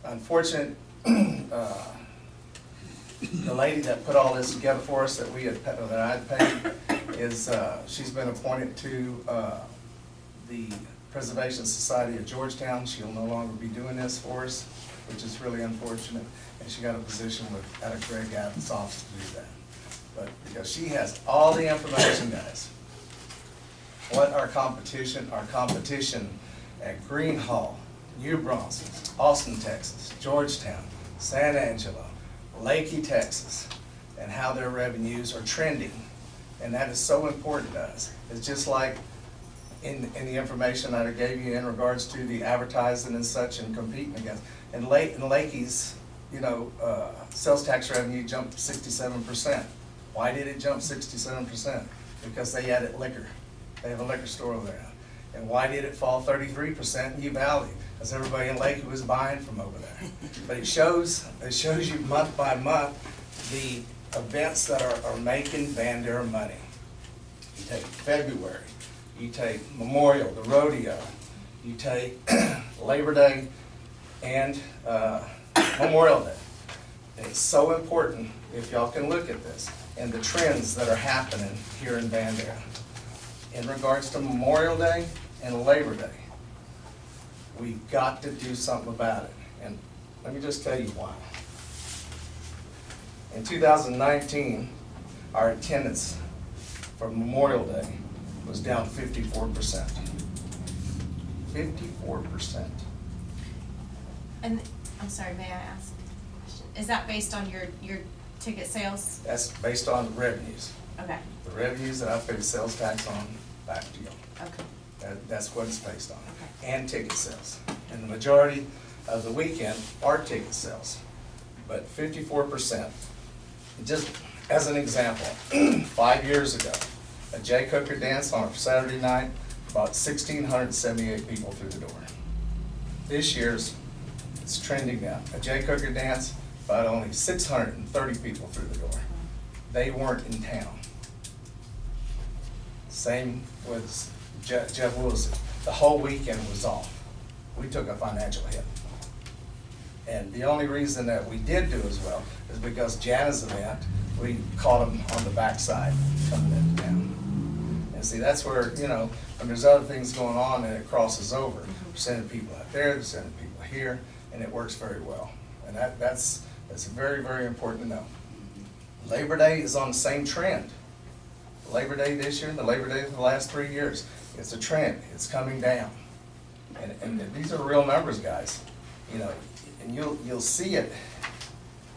Unfortunate, the lady that put all this together for us that I had paid is she's been appointed to the Preservation Society of Georgetown. She'll no longer be doing this for us, which is really unfortunate. And she got a position at a Greg Adams' office to do that. But because she has all the information, guys, what our competition at Green Hall, New Braunfels, Austin, Texas, Georgetown, San Angelo, Lakey, Texas, and how their revenues are trending. And that is so important to us. It's just like in the information that I gave you in regards to the advertising and such and competing against. And Lakey's, sales tax revenue jumped 67%. Why did it jump 67%? Because they added liquor. They have a liquor store over there. And why did it fall 33% in U Valley? Because everybody in Lakey was buying from over there. But it shows you month by month the events that are making Bandera money. You take February, you take Memorial, the rodeo, you take Labor Day and Memorial Day. And it's so important if y'all can look at this and the trends that are happening here in Bandera. In regards to Memorial Day and Labor Day, we've got to do something about it. And let me just tell you why. In 2019, our attendance for Memorial Day was down 54%. 54%. And I'm sorry, may I ask a question? Is that based on your ticket sales? That's based on revenues. Okay. The revenues that I pay sales tax on back to you. Okay. That's what it's based on. Okay. And ticket sales. And the majority of the weekend are ticket sales. But 54%. Just as an example, 5 years ago, a Jay Cooker dance on a Saturday night, about 1,678 people through the door. This year's, it's trending now. A Jay Cooker dance, about only 630 people through the door. They weren't in town. Same with Jeff Wilson. The whole weekend was off. We took a financial hit. And the only reason that we did do as well is because Jana's event, we caught them on the backside coming into town. And see, that's where, when there's other things going on and it crosses over, we're sending people out there, they're sending people here, and it works very well. And that's very, very important to know. Labor Day is on the same trend. Labor Day this year and the Labor Day of the last 3 years, it's a trend. It's coming down. And these are real numbers, guys. And you'll see it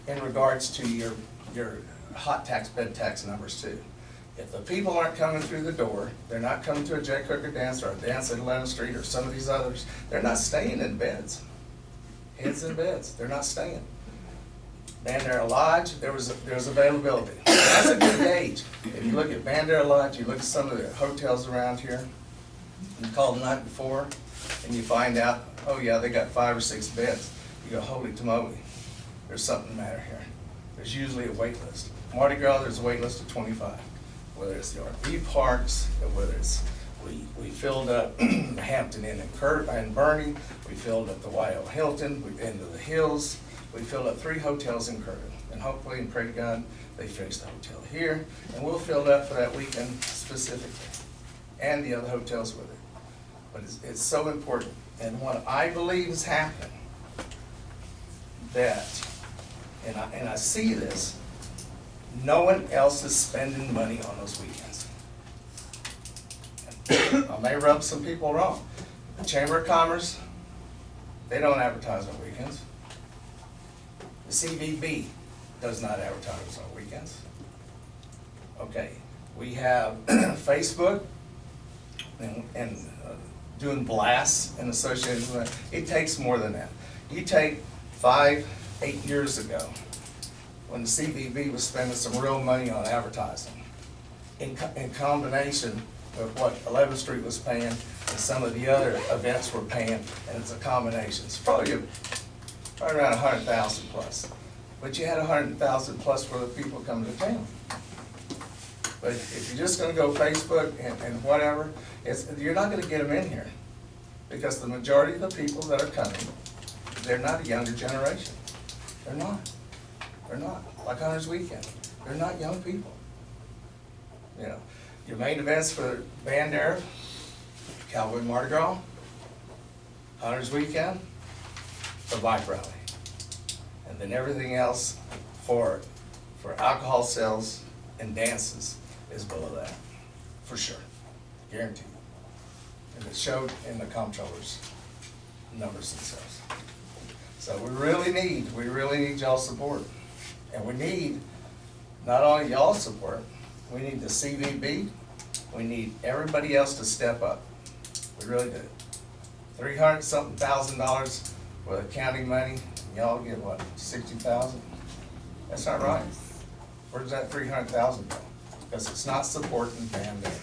in regards to your hot tax, bed tax numbers too. If the people aren't coming through the door, they're not coming to a Jay Cooker dance or a dance at 11th Street or some of these others, they're not staying in beds. Heads in beds, they're not staying. Bandera Lodge, there's availability. That's a good gauge. If you look at Bandera Lodge, you look at some of the hotels around here, you call the night before, and you find out, oh yeah, they got 5 or 6 beds. You go, holy tamale, there's something the matter here. There's usually a wait list. Mardi Gras, there's a wait list of 25. Whether it's the RV parks, or whether it's, we filled up the Hampton Inn in Bernie, we filled up the YO Hilton, we into the Hills, we filled up 3 hotels in Curtin. And hopefully, and pray to God, they finish the hotel here, and we'll fill it up for that weekend specifically, and the other hotels with it. But it's so important. And what I believe is happening, that, and I see this, no one else is spending money on those weekends. I may rub some people wrong. The Chamber of Commerce, they don't advertise on weekends. The CVB does not advertise on weekends. Okay, we have Facebook and doing blasts and associated with that. It takes more than that. You take 5, 8 years ago, when the CVB was spending some real money on advertising, in combination with what 11th Street was paying and some of the other events were paying, and it's a combination. It's probably around 100,000 plus. But you had 100,000 plus for the people coming to town. But if you're just gonna go Facebook and whatever, you're not gonna get them in here. Because the majority of the people that are coming, they're not a younger generation. They're not. They're not. Like Hunter's Weekend, they're not young people. You know, your main events for Bandera, Cowboy Mardi Gras, Hunter's Weekend, the bike rally. And then everything else for alcohol sales and dances is below that, for sure, guaranteed. And it showed in the comptroller's numbers themselves. So we really need y'all's support. And we need not only y'all's support, we need the CVB, we need everybody else to step up. We really do. $300-something thousand for the county money, y'all get what, 60,000? That's not right. Where does that 300,000 go? Because it's not supporting Bandera.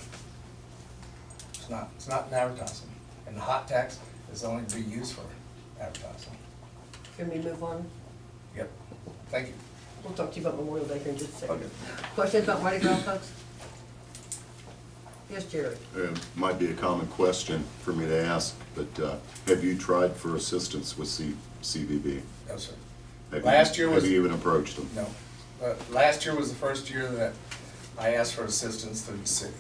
It's not an advertising. And the hot tax is only to be used for advertising. Can we move on? Yep, thank you. We'll talk to you about Memorial Day here in just a second. Okay. Questions about Mardi Gras, folks? Yes, Jerry? It might be a common question for me to ask, but have you tried for assistance with CVB? No, sir. Have you even approached them? No. Last year was the first year that I asked for assistance through the city.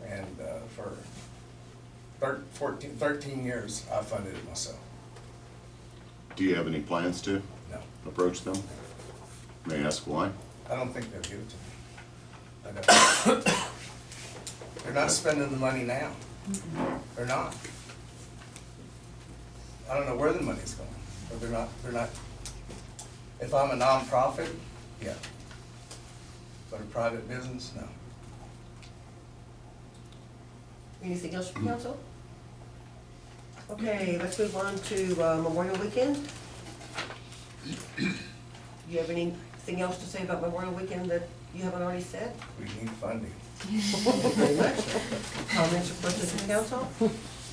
And for 13 years, I funded it myself. Do you have any plans to No. approach them? May I ask why? I don't think they'll give it to me. They're not spending the money now. They're not. I don't know where the money's going, but they're not. If I'm a nonprofit, yeah. But a private business, no. Anything else from council? Okay, let's move on to Memorial Weekend. Do you have anything else to say about Memorial Weekend that you haven't already said? We need funding. Thank you very much. Comments or questions from council?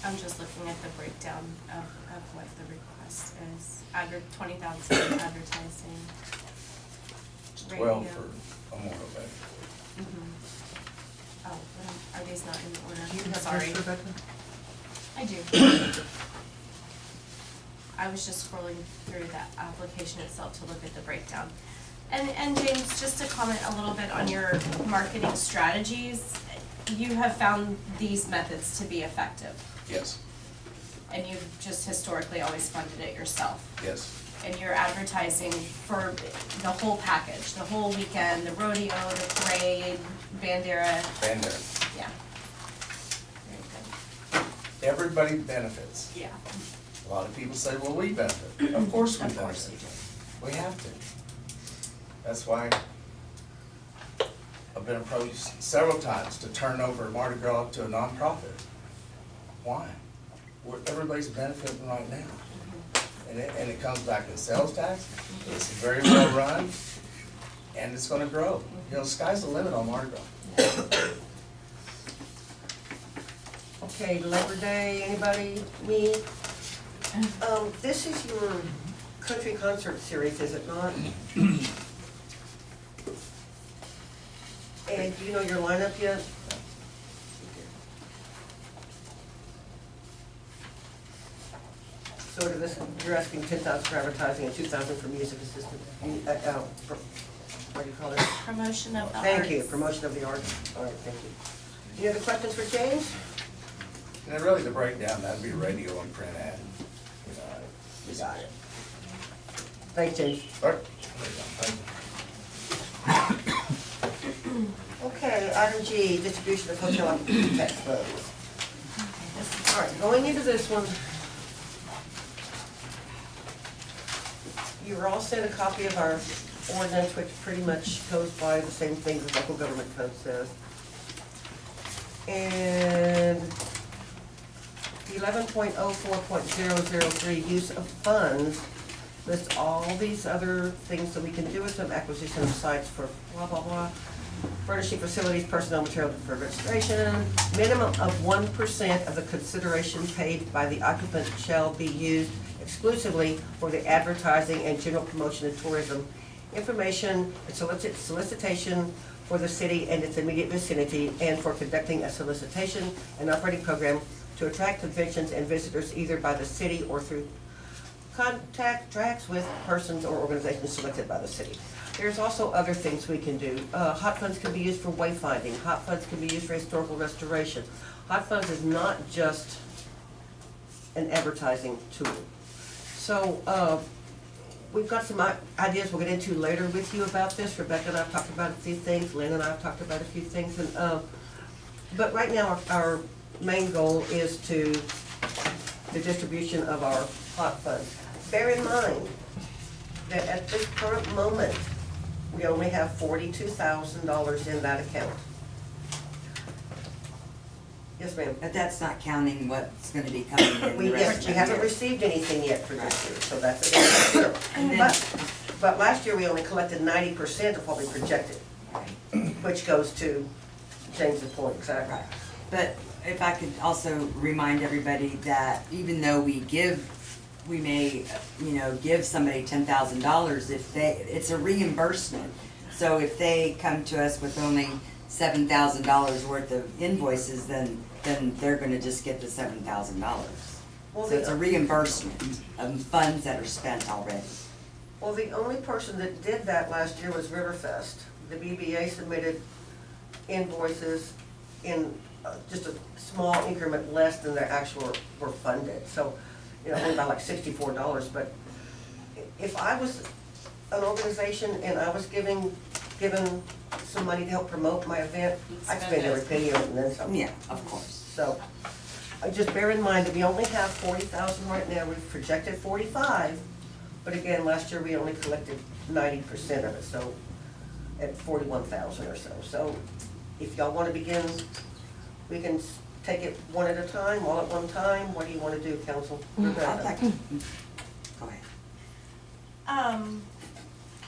I'm just looking at the breakdown of what the request is. 20,000 advertising. 12 radio. for Memorial Day. Oh, are these not in order? Do you have Sorry. this, Rebecca? I do. I was just scrolling through that application itself to look at the breakdown. And James, just to comment a little bit on your marketing strategies, you have found these methods to be effective. Yes, And you've just historically always funded it yourself. yes. And you're advertising for the whole package, the whole weekend, the rodeo, the parade, Bandera, Bandera. yeah. Very Everybody benefits. good. Yeah. A lot of people say, well, we benefit. Of course we Of course benefit. you We have to. That's why I've been approached several times to turn over Mardi Gras to a nonprofit. Why? Everybody's benefiting right now. and it comes back in sales tax. It's very well run, and it's gonna grow. You know, sky's the limit on Mardi Gras. Okay, Labor Day, anybody, me? This is your country concert series, is it not? And do you know your lineup yet? So this, you're asking 10,000 for advertising and 2,000 for music assistant, what do you call it? Promotion of the arts. Thank you, promotion of the arts. All right, thank you. Any other questions for James? And then really the breakdown, that'd be radio and print ad. You got it. Thanks, James. All right. Thank you. Okay, item G, distribution of hotel occupancy tax funds. All right, going into this one, you were all sent a copy of our ordinance, which pretty much goes by the same things the local government code says. And 11.04.003, use of funds, lists all these other things that we can do with them, acquisition of sites for blah, blah, blah, furnishing facilities, personnel, material for registration, minimum of 1% of the consideration paid by the occupant shall be used exclusively for the advertising and general promotion of tourism, information and solicitation for the city and its immediate vicinity, and for conducting a solicitation and operating program to attract conventions and visitors either by the city or through contracts with persons or organizations selected by the city. There's also other things we can do. Hot funds can be used for wayfinding. Hot funds can be used for historical restoration. Hot funds is not just an advertising tool. So we've got some ideas we'll get into later with you about this. Rebecca and I have talked about a few things. Lynn and I have talked about a few things. And but right now our main goal is the distribution of our hot funds. Bear in mind that at this current moment, we only have $42,000 in that account. Yes, ma'am. But that's not counting what's gonna be coming in We the rest of the year. haven't received anything yet for this year, so that's a zero. And then- But last year, we only collected 90% of what we projected, which goes to James's point, exactly. Right. But if I could also remind everybody that even though we may, give somebody $10,000, it's a reimbursement. So if they come to us with only $7,000 worth of invoices, then they're gonna just get the $7,000. Well, So it's a reimbursement of funds that are spent already. Well, the only person that did that last year was Riverfest. The BBA submitted invoices in just a small increment less than their actual were funded. So, only by like $64. But if I was an organization and I was given some money to help promote my event, I'd spend every penny of it and then some. Yeah, of course. So, just bear in mind that we only have 40,000 right now. We've projected 45, but again, last year we only collected 90% of it, so at 41,000 or so. So, if y'all want to begin, we can take it one at a time, all at one time. What do you want to do, council? I'd like to, go ahead.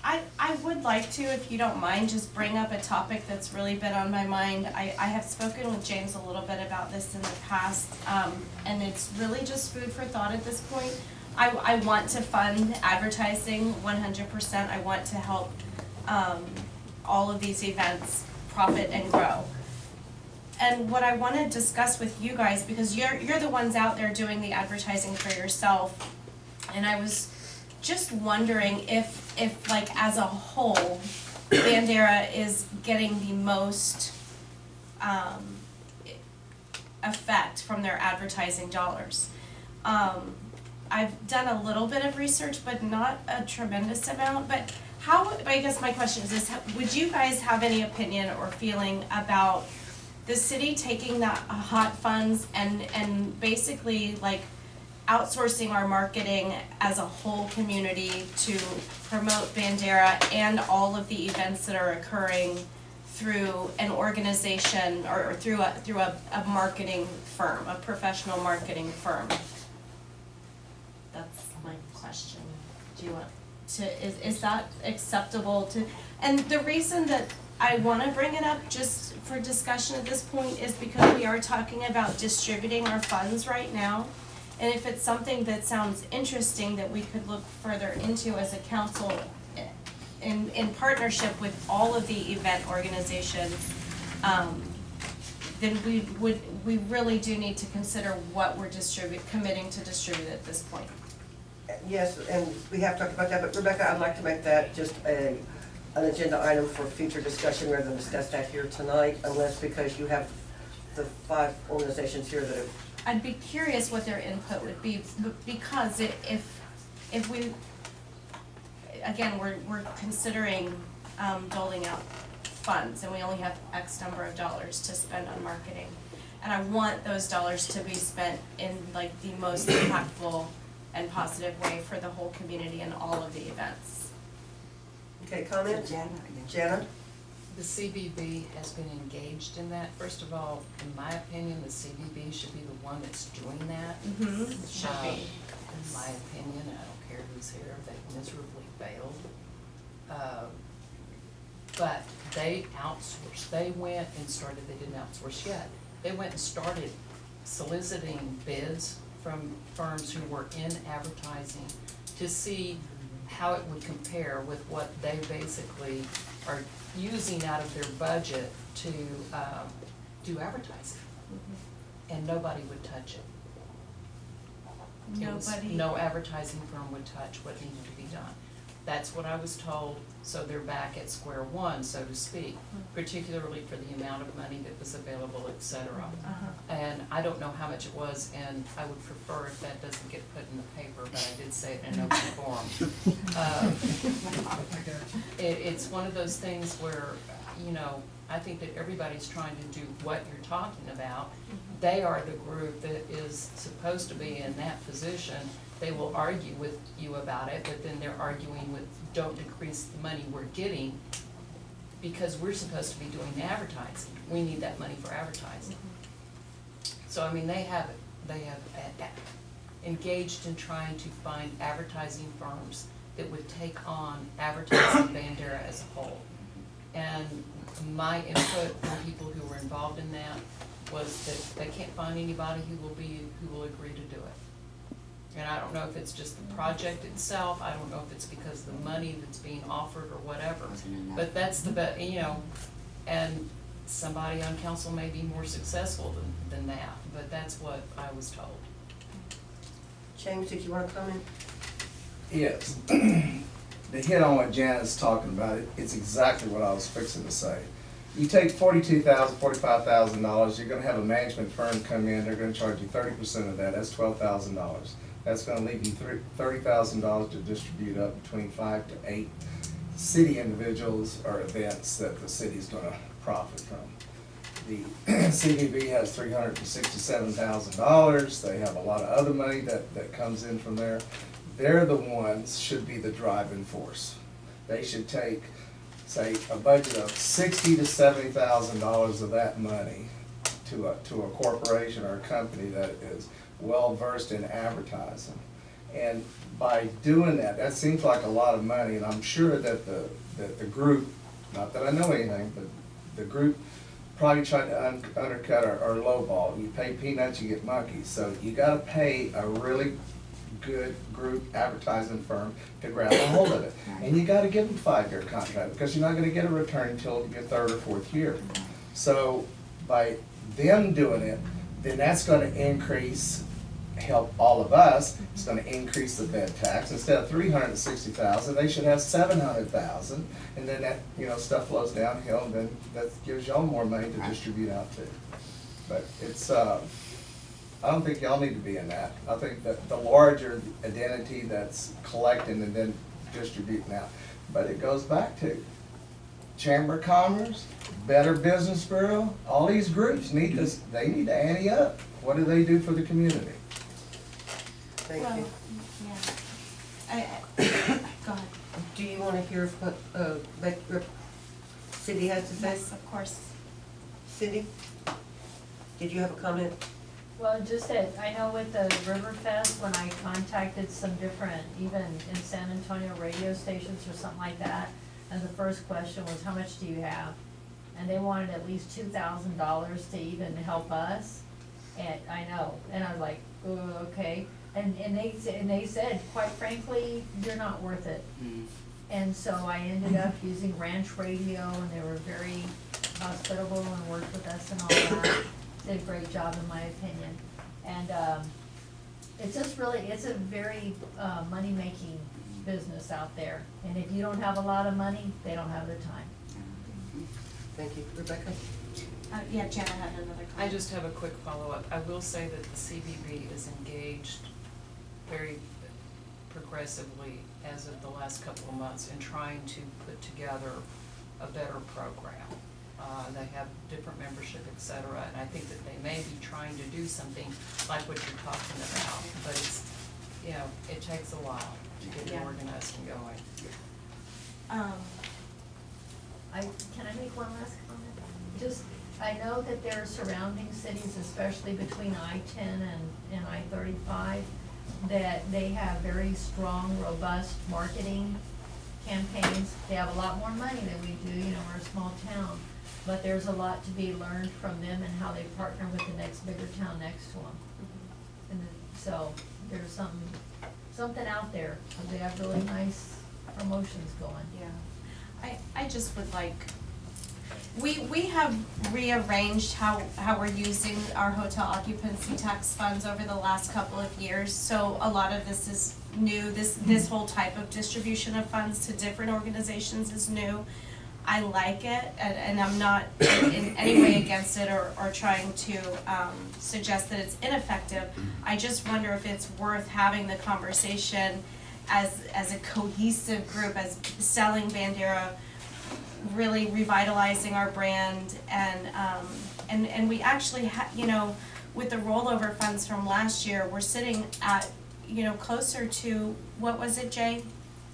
I would like to, if you don't mind, just bring up a topic that's really been on my mind. I have spoken with James a little bit about this in the past, and it's really just food for thought at this point. I want to fund advertising 100%. I want to help all of these events profit and grow. And what I want to discuss with you guys, because you're the ones out there doing the advertising for yourself, and I was just wondering if like as a whole, Bandera is getting the most effect from their advertising dollars. I've done a little bit of research, but not a tremendous amount. But I guess my question is this, would you guys have any opinion or feeling about the city taking that hot funds and basically like outsourcing our marketing as a whole community to promote Bandera and all of the events that are occurring through an organization or through a marketing firm, a professional marketing firm? That's my question. question. Do you want to, is that acceptable to, and the reason that I wanna bring it up just for discussion at this point is because we are talking about distributing our funds right now. And if it's something that sounds interesting that we could look further into as a council in partnership with all of the event organizations, then we really do need to consider what we're committing to distribute at this point. Yes, and we have talked about that, but Rebecca, I'd like to make that just an agenda item for future discussion rather than discuss that here tonight, unless because you have the 5 organizations here that have. I'd be curious what their input would be, because if we, again, we're considering doling out funds, and we only have X number of dollars to spend on marketing. And I want those dollars to be spent in like the most impactful and positive way for the whole community and all of the events. Okay, comment? Jana? The CVB has been engaged in that. First of all, in my opinion, the CVB should be the one that's doing that. Should be. In my opinion, I don't care who's here, they miserably failed. But they outsourced, they went and started, they didn't outsource yet. They went and started soliciting bids from firms who were in advertising to see how it would compare with what they basically are using out of their budget to do advertising. And nobody would touch it. Nobody. No advertising firm would touch what needed to be done. That's what I was told, so they're back at square one, so to speak, particularly for the amount of money that was available, et cetera. And I don't know how much it was, and I would prefer if that doesn't get put in the paper, but I did say it in an open forum. It's one of those things where, you know, I think that everybody's trying to do what you're talking about. They are the group that is supposed to be in that position. They will argue with you about it, but then they're arguing with, don't decrease the money we're getting because we're supposed to be doing the advertising. We need that money for advertising. So, I mean, they have engaged in trying to find advertising firms that would take on advertising Bandera as a whole. And my input from people who were involved in that was that they can't find anybody who will agree to do it. And I don't know if it's just the project itself, I don't know if it's because of the money that's being offered or whatever. But that's the you know, and somebody on council may be more successful than that, but that's what I was told. James, did you want to comment? Yes. To hit on what Janet's talking about, it's exactly what I was fixing to say. You take $42,000, $45,000, you're gonna have a management firm come in, they're gonna charge you 30% of that, that's $12,000. That's gonna leave you $30,000 to distribute up between 5 to 8 city individuals or events that the city's gonna profit from. The CVB has $367,000, they have a lot of other money that comes in from there. They're the ones should be the driving force. They should take, say, a budget of $60,000 to $70,000 of that money to a corporation or a company that is well versed in advertising. And by doing that, that seems like a lot of money, and I'm sure that the group, not that I know anything, but the group probably tried to undercut or lowball. You pay peanuts, you get monkeys. So you gotta pay a really good group advertising firm to grab a hold of it. And you gotta give them a 5-year contract because you're not gonna get a return until your 3rd or 4th year. So by them doing it, then that's gonna help all of us. It's gonna increase the bed tax. Instead of $360,000, they should have $700,000, and then that, you know, stuff flows downhill, and then that gives y'all more money to distribute out to. But it's I don't think y'all need to be in that. I think that the larger identity that's collecting and then distributing out. But it goes back to Chamber of Commerce, Better Business Bureau, all these groups need this, they need to ante up. What do they do for the community? Thank you. Yeah. Go ahead. Do you want to hear what Cindy has to say? Yes, of course. Cindy, did you have a comment? Well, just that, I know with the Riverfest, when I contacted some different, even in San Antonio radio stations or something like that, and the first question was, how much do you have? And they wanted at least $2,000 to even help us, and I know, and I was like, oh, okay. And they said, quite frankly, you're not worth it. And so I ended up using Ranch Radio, and they were very hospitable and worked with us and all that. Did a great job in my opinion. And it's just really, it's a very money-making business out there. And if you don't have a lot of money, they don't have the time. Thank you. Rebecca? Yeah, Jenna had another comment. I just have a quick follow-up. I will say that the CBB is engaged very progressively as of the last couple of months in trying to put together a better program. They have different membership, et cetera, and I think that they may be trying to do something like what you're talking about, but it's, you know, it takes a while to get it organized and going. Can I make one last comment? Just, I know that there are surrounding cities, especially between I-10 and I-35, that they have very strong, robust marketing campaigns. They have a lot more money than we do, you know, we're a small town. But there's a lot to be learned from them and how they partner with the next bigger town next to them. And so there's something out there. They have really nice promotions going. Yeah. I just would like, we have rearranged how we're using our hotel occupancy tax funds over the last couple of years. So a lot of this is new. This whole type of distribution of funds to different organizations is new. I like it, and I'm not in any way against it or trying to suggest that it's ineffective. I just wonder if it's worth having the conversation as a cohesive group, as selling Bandera, really revitalizing our brand, and we actually you know, with the rollover funds from last year, we're sitting at, you know, closer to, what was it, Jay?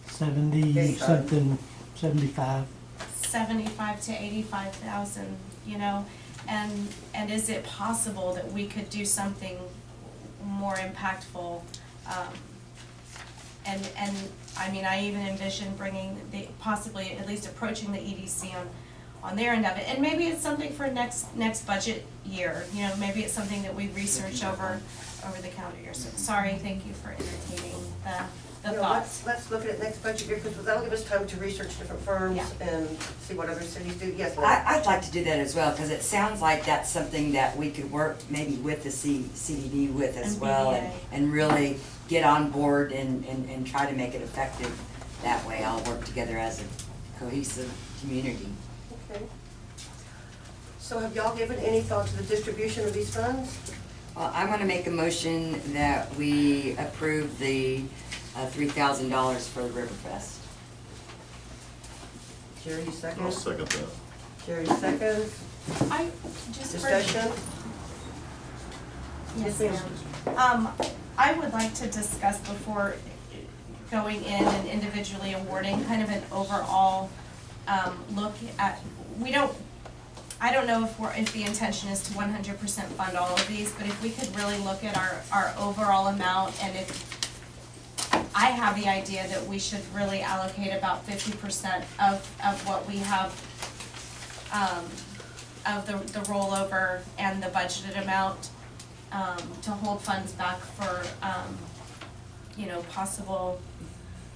70 something, 75. 75 to 85,000, you know, and is it possible that we could do something more impactful? And I mean, I even envision bringing possibly at least approaching the EDC on their end of it, and maybe it's something for next budget year. You know, maybe it's something that we research over the calendar year. So sorry, thank you for entertaining the thoughts. Let's look at it next budget year, because that'll give us time to research different firms and see what other cities do. Yes, Lynn? I'd like to do that as well, because it sounds like that's something that we could work maybe with the CDD with as well, and really get on board and try to make it effective that way. All work together as a cohesive community. Okay. So have y'all given any thought to the distribution of these funds? Well, I want to make a motion that we approve the $3,000 for the Riverfest. Jerry, you second? I'll second that. Jerry seconds. I just Discussion? Yes, ma'am. I would like to discuss before going in and individually awarding kind of an overall look at, I don't know if the intention is to 100% fund all of these, but if we could really look at our overall amount, and if I have the idea that we should really allocate about 50% of what we have, of the rollover and the budgeted amount, to hold funds back for, you know, possible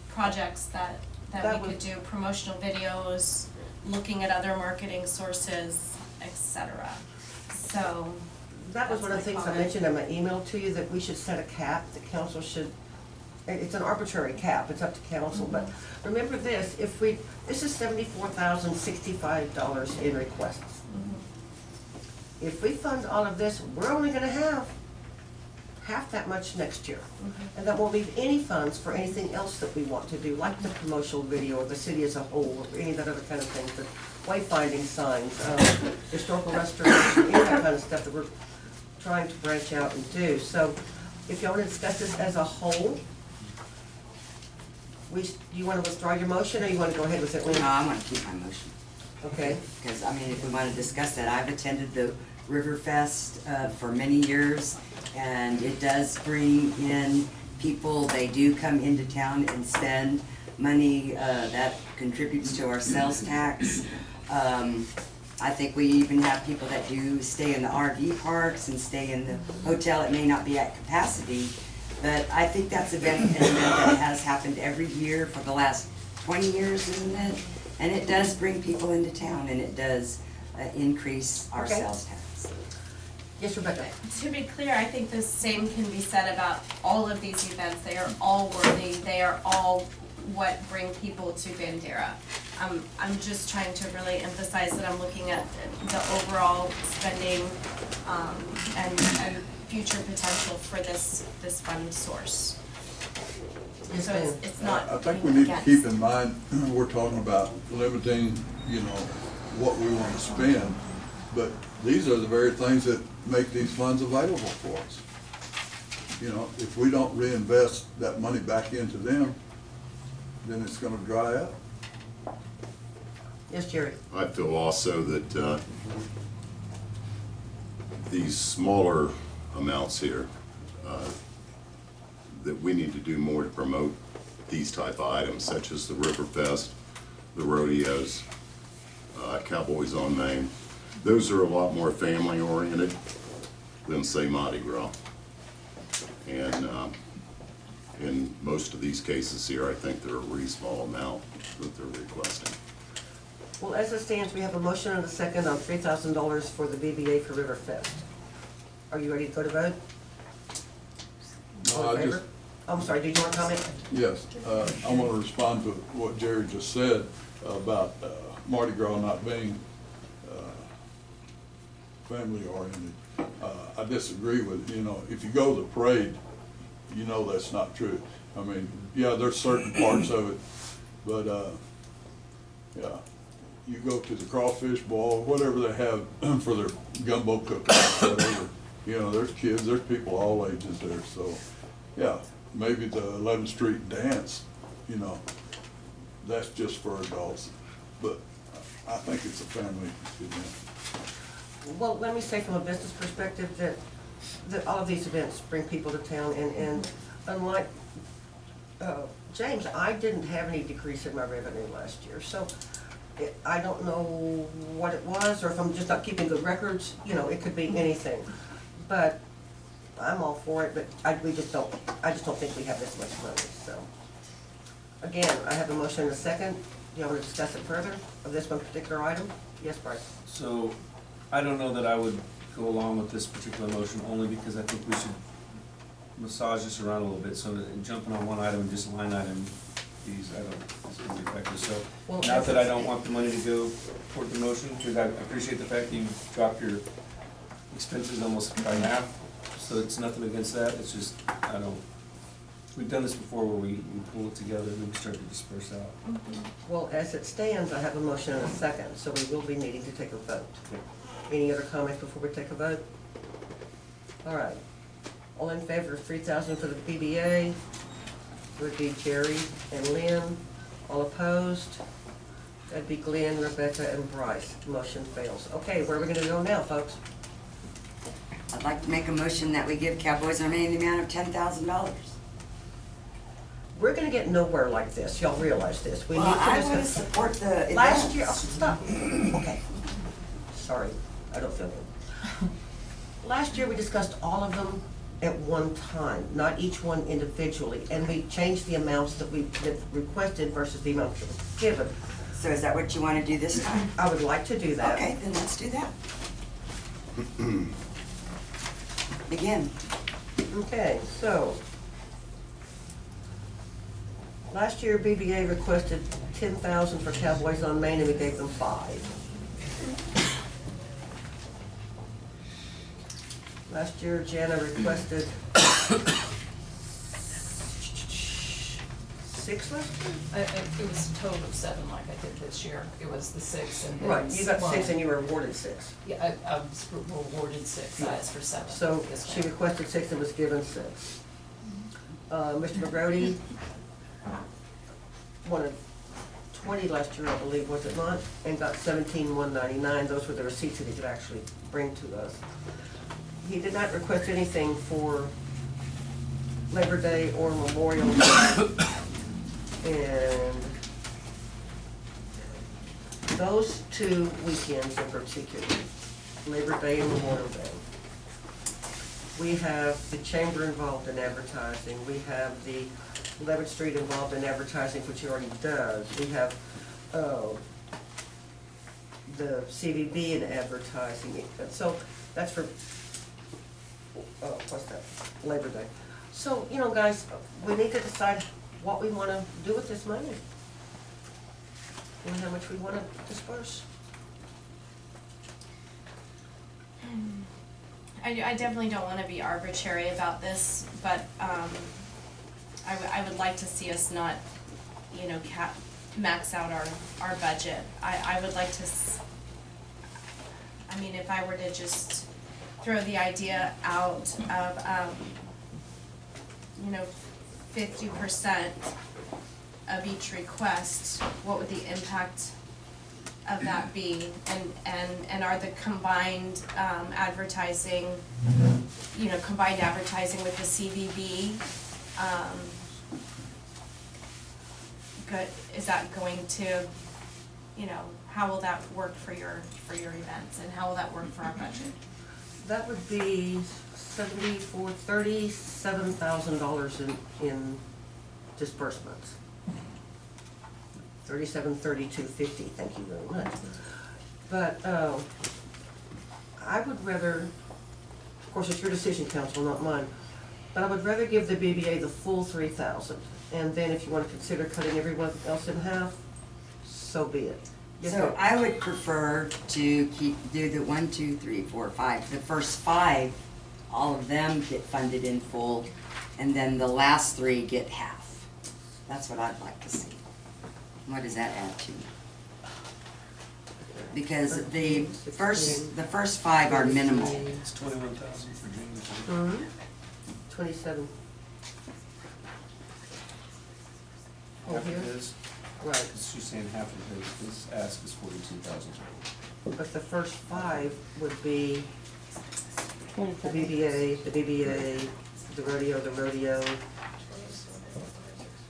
projects that we could do, promotional videos, looking at other marketing sources, etc. So that was one of the things I mentioned in my email to you, that we should set a cap. The council should, it's an arbitrary cap, it's up to council, but remember this, this is $74,065 in requests. If we fund all of this, we're only gonna have half that much next year. And that won't leave any funds for anything else that we want to do, like the promotional video, or the city as a whole, or any of that other kind of thing, the wayfinding signs, historical restoration, any of that kind of stuff that we're trying to branch out and do. So if y'all want to discuss this as a whole, you want to withdraw your motion, or you want to go ahead with it? No, I want to keep my motion. Okay, Because, I mean, if we want to discuss that, I've attended the Riverfest for many years, and it does bring in people. They do come into town and spend money that contributes to our sales tax. I think we even have people that do stay in the RV parks and stay in the hotel. It may not be at capacity, but I think that's an event that has happened every year for the last 20 years, isn't it? And it does bring people into town, and it does increase our Okay. sales tax. yes, Rebecca? To be clear, I think the same can be said about all of these events. They are all worthy, they are all what bring people to Bandera. I'm just trying to really emphasize that I'm looking at the overall spending, and future potential for this fund source. Yes, So ma'am. it's not I think we being need to keep against. in mind, we're talking about limiting, you know, what we want to spend, but these are the very things that make these funds available for us. You know, if we don't reinvest that money back into them, then it's gonna dry up. Yes, Jerry? I feel also that these smaller amounts here, that we need to do more to promote these type of items, such as the Riverfest, the rodeos, Cowboys on Main. Those are a lot more family-oriented than, say, Mardi Gras. And in most of these cases here, I think they're a reasonable amount that they're requesting. Well, as it stands, we have a motion and a second on $3,000 for the BBA for Riverfest. Are you ready to go to vote? All in I favor? just, Oh, I'm sorry, did you want to comment? yes, I want to respond to what Jerry just said about Mardi Gras not being family-oriented. I disagree with, you know, if you go to the parade, you know that's not true. I mean, yeah, there's certain parts of it, but, yeah, you go to the crawfish ball, whatever they have for their gumbo cooking, whatever, you know, there's kids, there's people all ages there, so, yeah, maybe the 11th Street dance, you know, that's just for adults, but I think it's a family event. Well, let me say from a business perspective that all of these events bring people to town, and unlike James, I didn't have any decrease in my revenue last year, so I don't know what it was, or if I'm just not keeping good records, you know, it could be anything. But I'm all for it, but I just don't think we have this much money, so. Again, I have a motion and a second. Do you want to discuss it further of this one particular item? Yes, Bryce? So, I don't know that I would go along with this particular motion, only because I think we should massage this around a little bit, so that jumping on one item and just line item these, I don't, is gonna be effective, so. Well, Not that I don't want the money to go toward the motion, because I appreciate the fact that you dropped your expenses almost by half, so it's nothing against that, it's just, I don't, we've done this before where we pull it together and then we start to disperse out. Well, as it stands, I have a motion and a second, so we will be needing to take a vote. Any other comments before we take a vote? All right. All in favor of $3,000 for the PBA would be Jerry and Lynn. All opposed? That'd be Glenn, Rebecca, and Bryce. Motion fails. Okay, where are we gonna go now, folks? I'd like to make a motion that we give Cowboys on Main the amount of $10,000. We're gonna get nowhere like this. Y'all realize this. We Well, need to I want to discuss. support the events. Last year, oh, stop. Okay. Sorry, I don't feel good. Last year, we discussed all of them at one time, not each one individually, and we changed the amounts that we requested versus the amounts that was given. So is that what you want to do this time? I would like to do that. Okay, then let's do that. Begin. Okay, so, last year BBA requested 10,000 for Cowboys on Main, and we gave them 5. Last year Jana requested 6 last year? It was a total of 7 like I did this year. It was the 6 and then. Right, you got 6 and you. you were awarded 6. Yeah, I was awarded 6, I asked for 7. So Yes, she ma'am. requested 6 and was given 6. Mr. McGrody wanted 20 last year, I believe, was it not? And got 17,199. Those were the receipts that he could actually bring to us. He did not request anything for Labor Day or Memorial Day. And those two weekends in particular, Labor Day and Memorial Day, we have the chamber involved in advertising. We have the 11th Street involved in advertising, which he already does. We have the CVB in advertising. So that's for, what's that, Labor Day. So, you know, guys, we need to decide what we want to do with this money and how much we want to disperse. I definitely don't want to be arbitrary about this, but I would like to see us not, you know, max out our budget. I would like to, I mean, if I were to just throw the idea out of, you know, 50% of each request, what would the impact of that be? And are the combined advertising, you know, combined advertising with the CVB, good, is that going to, you know, how will that work for your events, and how will that work for our budget? That would be $37,000 in disbursements. 3250, thank you very much. But I would rather, of course it's your decision, council, not mine, but I would rather give the BBA the full 3,000. And then if you want to consider cutting everyone else in half, so be it. Yes, So ma'am. I would prefer to do the 1, 2, 3, 4, 5. The first 5, all of them get funded in full, and then the last 3 get half. That's what I'd like to see. What does that add to? Because the first 5 are minimal. It's 21,000 for James. 27. Oh, Half here? of his, Right, because she's saying half of his ask is 42,000. but the first 5 would be the 27. BBA, the rodeo,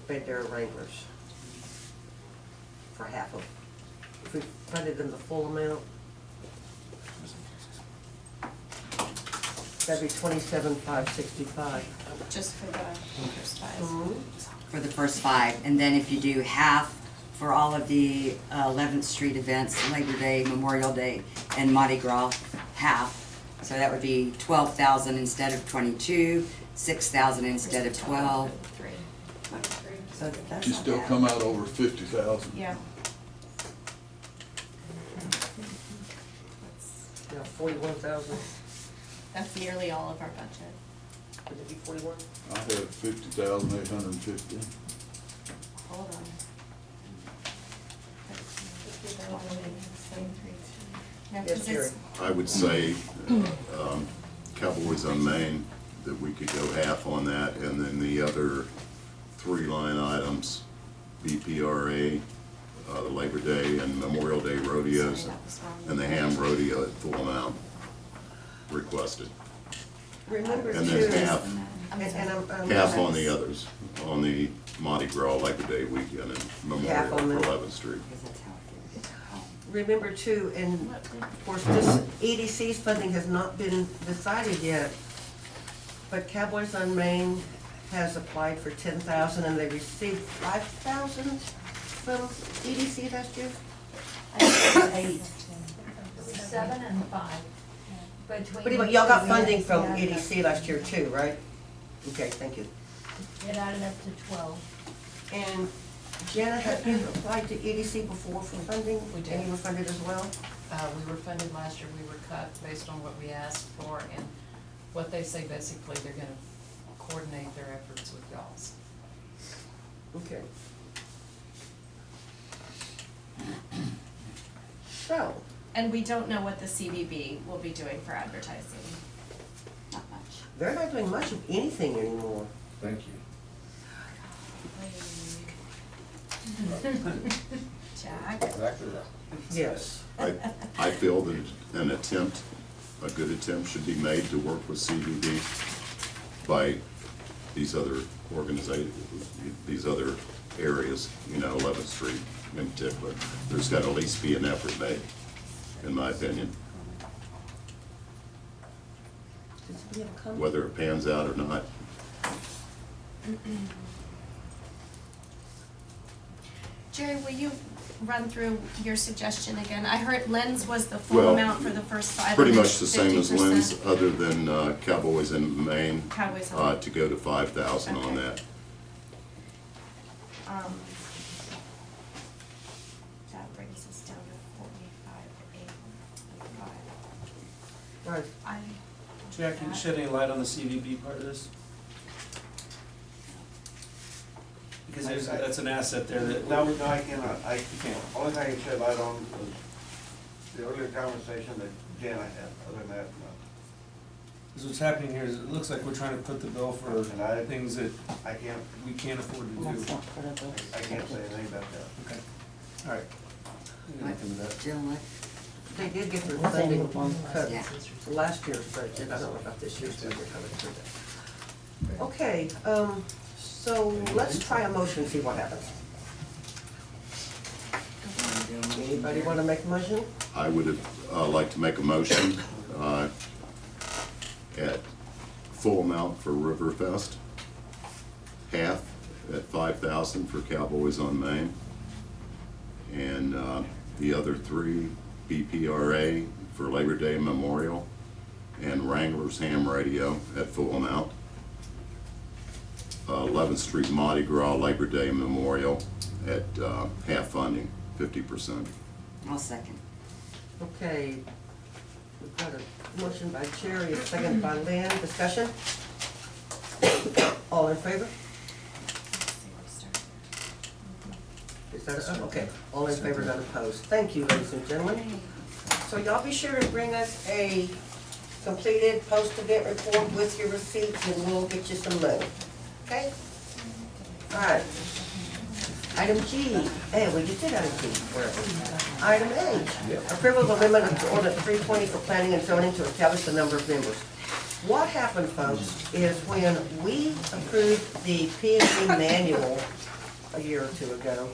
Bandera Wranglers. For half of, if we funded them the full amount, that'd be 27,565. Just for the first 5. For the first 5, and then if you do half for all of the 11th Street events, Labor Day, Memorial Day, and Mardi Gras, half. So that would be 12,000 instead of 22, 6,000 instead of 12. So that's You not still bad. come out over 50,000. Yeah. Yeah, 41,000, That's nearly all of our budget. would it be 41? I had 50,850. Hold on. Yeah, Yes, 'cause Jerry. it's, I would say, Cowboys on Main, that we could go half on that, and then the other 3 line items, BPRA, the Labor Day and Memorial Day rodeos, and the ham rodeo at full amount requested. Remember And too, then half, I'm half on the others, on the Mardi Gras Labor Day weekend and Memorial Half on for them. 11th Street. Because that's how it gets home. remember too, and of course, this EDC's funding has not been decided yet, but Cowboys on Main has applied for 10,000 and they received 5,000 from EDC last year? 7 and 5. But anyway, y'all got funding from EDC last year too, right? Okay, thank you. It added up to 12. And Janet, have you applied to EDC before for funding? We did. And you were funded as well? We were funded last year, we were cut based on what we asked for, and what they say basically, they're gonna coordinate their efforts with y'all's. Okay. So, and we don't know what the CVB will be doing for advertising. Not much. they're not doing much of anything anymore. Thank you. Jack. Exactly that. Yes. I feel that a good attempt should be made to work with CVB by these other organizations, these other areas, 11th Street in particular. There's got to at least be an effort made, in my opinion. Does somebody have a comment? Whether it pans out or not. Jerry, will you run through your suggestion again? I heard Lynn's was the full Well, amount for the first 5. Pretty and then much the same as 50%. Lynn's, other than Cowboys in Maine, Cowboys in Maine. to go to 5,000 on Okay. that. That brings us down to 45,805. Right. Jack, can you shed any light on the CVB part of this? Because that's an asset there that. No, I cannot. You can't. Only thing I can shed light on was the earlier conversation that Jen I had. Other than that, no. Because what's happening here is it looks like we're trying to put the bill for And things that I can't, we can't afford to That's do. not part of this. I can't say anything about that. Okay, all right. We can look into that. Gentlemen, They did get their Let's funding move on. cut Yeah. last year's budget. I don't know about this year's budget, how they did that. Okay, so let's try a motion, see what happens. Anybody want to make a motion? I would like to make a motion at full amount for Riverfest, half at 5,000 for Cowboys on Main, and the other 3 BPRA for Labor Day Memorial, and Wrangler's Ham Radio at full amount. 11th Street Mardi Gras Labor Day Memorial at half funding, 50%. I'll second. Okay, we've got a motion by Jerry, a second by Lynn. Discussion? All in favor? Is that, okay, all in favor, none opposed. Thank you, ladies and gentlemen. So y'all be sure to bring us a completed post-event report with your receipts and we'll get you some money. Okay? All right. Item G, we just did item G. Where is it? Item H, approval of amendment of ordinance 320 for planning and zoning to establish the number of members. What happened, folks, is when we approved the P&Z manual a year or 2 ago,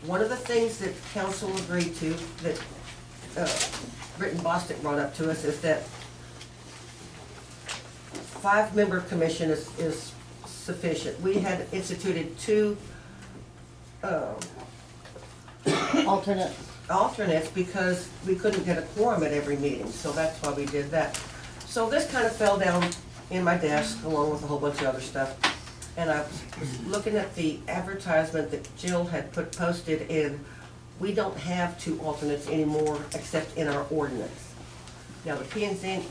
one of the things that council agreed to, that Britton Bostic brought up to us, is that 5-member commission is sufficient. We had instituted 2 alternates because we couldn't get a quorum at every meeting, so that's why we did that. So this kind of fell down in my desk along with a whole bunch of other stuff. And I was looking at the advertisement that Jill had posted, and we don't have 2 alternates anymore except in our ordinance. Now, the P&Z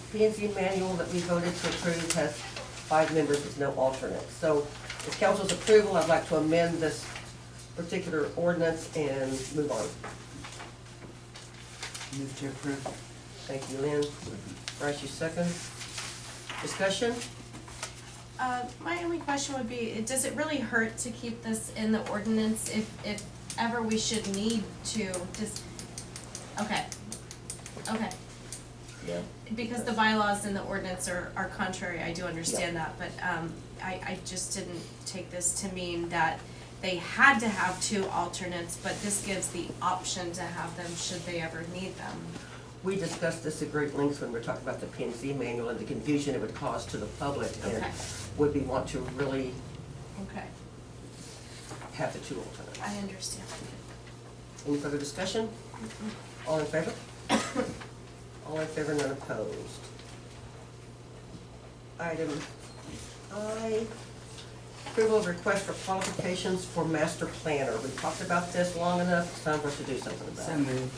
manual that we voted to approve has 5 members with no alternates. So with council's approval, I'd like to amend this particular ordinance and move on. Move to approve. Thank you, Lynn. Bryce, you second. Discussion? My only question would be, does it really hurt to keep this in the ordinance if ever we should need to just, okay. Yeah. Because the bylaws and the ordinance are contrary, I do understand that, but I just didn't take this to mean that they had to have 2 alternates, but this gives the option to have them should they ever need them. We discussed this at great length when we were talking about the P&Z manual and the confusion it would cause to the public. And Okay. would we want to really Okay, have the 2 alternates? I understand. Any further discussion? All in favor? All in favor, none opposed. Item I, approval of request for qualifications for master planner. We talked about this long enough, it's time for us to do something about So it. moved.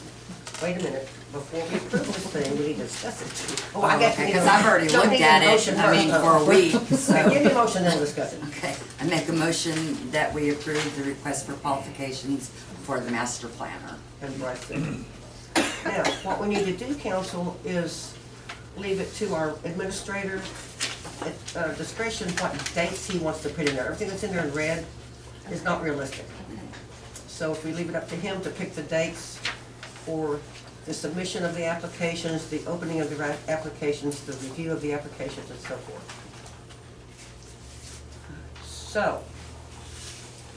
Wait a minute, before we approve this thing, we need to discuss it. Oh, I guess we need Because a- I've already don't looked need at a it, motion I mean, first, for a week, Okay, so. give me a motion, then we'll discuss it. Okay, I make a motion that we approve the request for qualifications for the master planner. And Bryce said. Now, what we need to do, council, is leave it to our administrator at discretion what dates he wants to put in there. Everything that's in there in red is not realistic. So if we leave it up to him to pick the dates for the submission of the applications, the opening of the applications, the review of the applications, and so forth. So,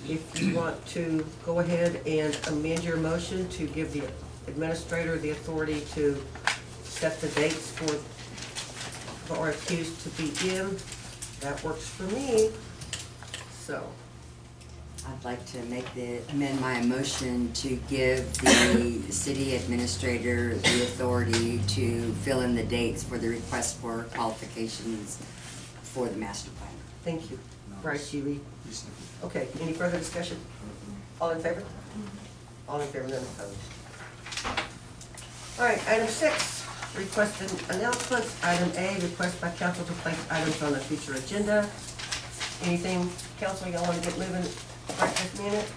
if you want to go ahead and amend your motion to give the administrator the authority to set the dates for the RFQs to be in, that works for me. So, I'd like to amend my motion to give the city administrator the authority to fill in the dates for the request for qualifications for the master plan. thank you. Bryce, you read? Okay, any further discussion? All in favor? All in favor, none opposed. All right, item 6, request and announcements. Item A, request by council to place items on the future agenda. Anything, council, y'all want to get moving right this minute?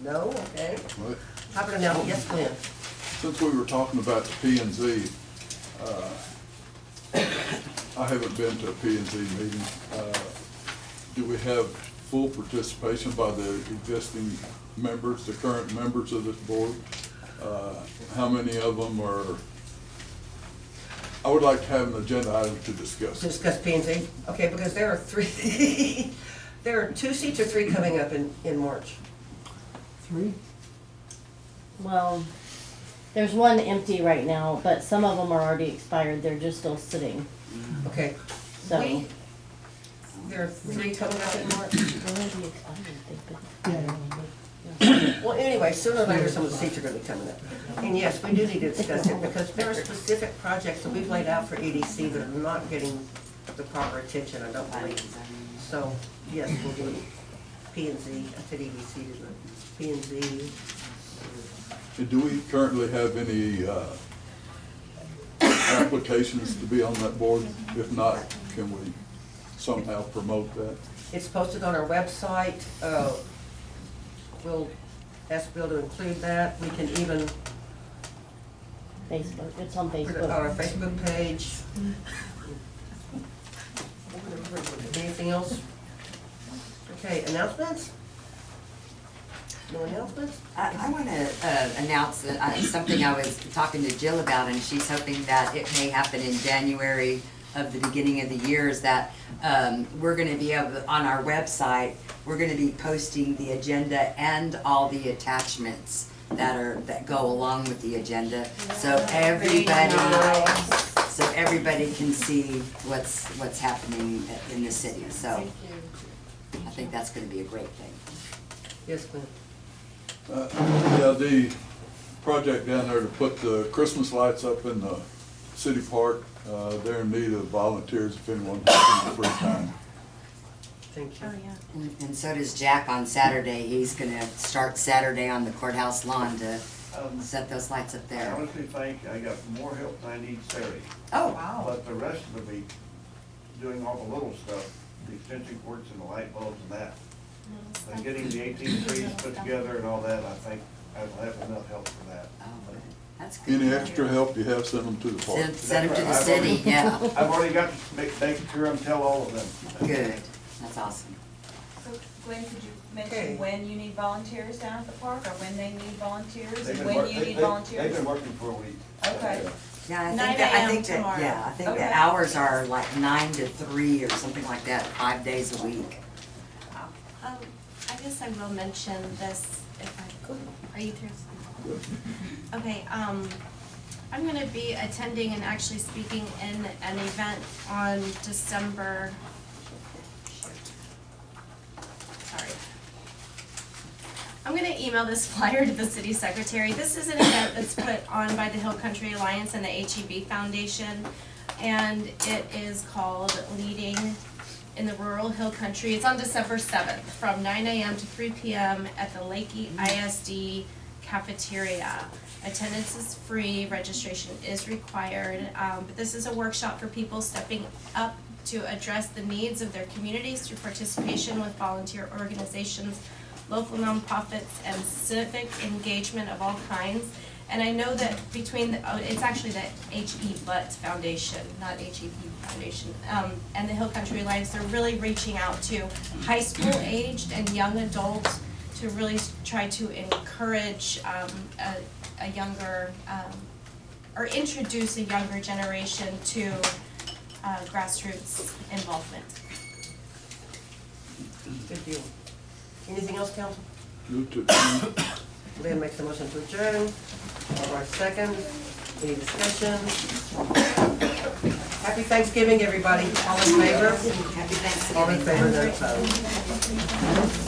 No? Okay. But How about now? Yes, Glenn? since we were talking about the P and Z, I haven't been to a P and Z meeting. Do we have full participation by the existing members, the current members of this board? How many of them are, I would like to have an agenda item to discuss. Discuss P and Z? Okay, because there are 3, there are 2 seats or 3 coming up in March. 3? Well, there's one empty right now, but some of them are already expired, they're just still sitting, Okay. so. There are 3 coming up in March. They're already expired, I think, but. Well, anyway, sooner or later, some of the seats are gonna be coming up. And yes, we do need to discuss it, because there are specific projects that we've laid out for EDC that are not getting the proper attention, I don't believe. So, yes, we'll do P and Z, I said EDC, didn't I? P and Z. And do we currently have any applications to be on that board? If not, can we somehow promote that? It's posted on our website. We'll ask Bill to include that. We can even Facebook, it's on put it on our Facebook. Facebook page. Anything else? Okay, announcements? No announcements? I want to announce something I was talking to Jill about, and she's hoping that it may happen in January of the beginning of the year, is that we're going to be able, on our website, we're going to be posting the agenda and all the attachments that go along with the agenda, so everybody can see what's happening in the city. So I think that's going to be a great thing. Yes, Glenn. Yeah, the project down there to put the Christmas lights up in the city park, they're in need of volunteers if anyone has any free time. Thank you. Oh, yeah. And so does Jack on Saturday. He's gonna start Saturday on the courthouse lawn to set those lights up I there. honestly think I got more help than I need Saturday. Oh, wow. But the rest of the week, doing all the little stuff, the extension cords and the light bulbs and that, and getting the 18 trees put together and all that, I think I will have enough help for that. Oh, good. That's good. Any extra help you have, send them to the park. Send them to the I've city, already- yeah. I've already got to make sure and tell all of them. Good. That's awesome. So Glenn, could you Okay. mention when you need volunteers down at the park, or when they need volunteers, They've and been when work- you they- need they- volunteers? They've been working for a week. Okay. Yeah, I 9 think that, a.m. tomorrow. yeah, I think the Okay. hours are like 9 to 3 or something like that, 5 days a week. I guess I will mention this if I could. Are you through? Okay, I'm gonna be attending and actually speaking in an event on December, sorry. I'm gonna email this flyer to the city secretary. This is an event that's put on by the Hill Country Alliance and the HEB Foundation. And it is called Leading in the Rural Hill Country. It's on December 7th from 9 a.m. to 3 p.m. at the Lakey ISD cafeteria. Attendance is free, registration is required, but this is a workshop for people stepping up to address the needs of their communities through participation with volunteer organizations, local nonprofits, and civic engagement of all kinds. And I know that between, it's actually the H.E. Butt Foundation, not H.E.B. Foundation, and the Hill Country Alliance, they're really reaching out to high school aged and young adults to really try to encourage a younger, or introduce a younger generation to grassroots involvement. Good deal. Anything else, council? Move to Lynn makes a motion to adjourn. Barbara second. Any discussion? Happy Thanksgiving, everybody. All in favor? Happy Thanksgiving. All in favor, none opposed.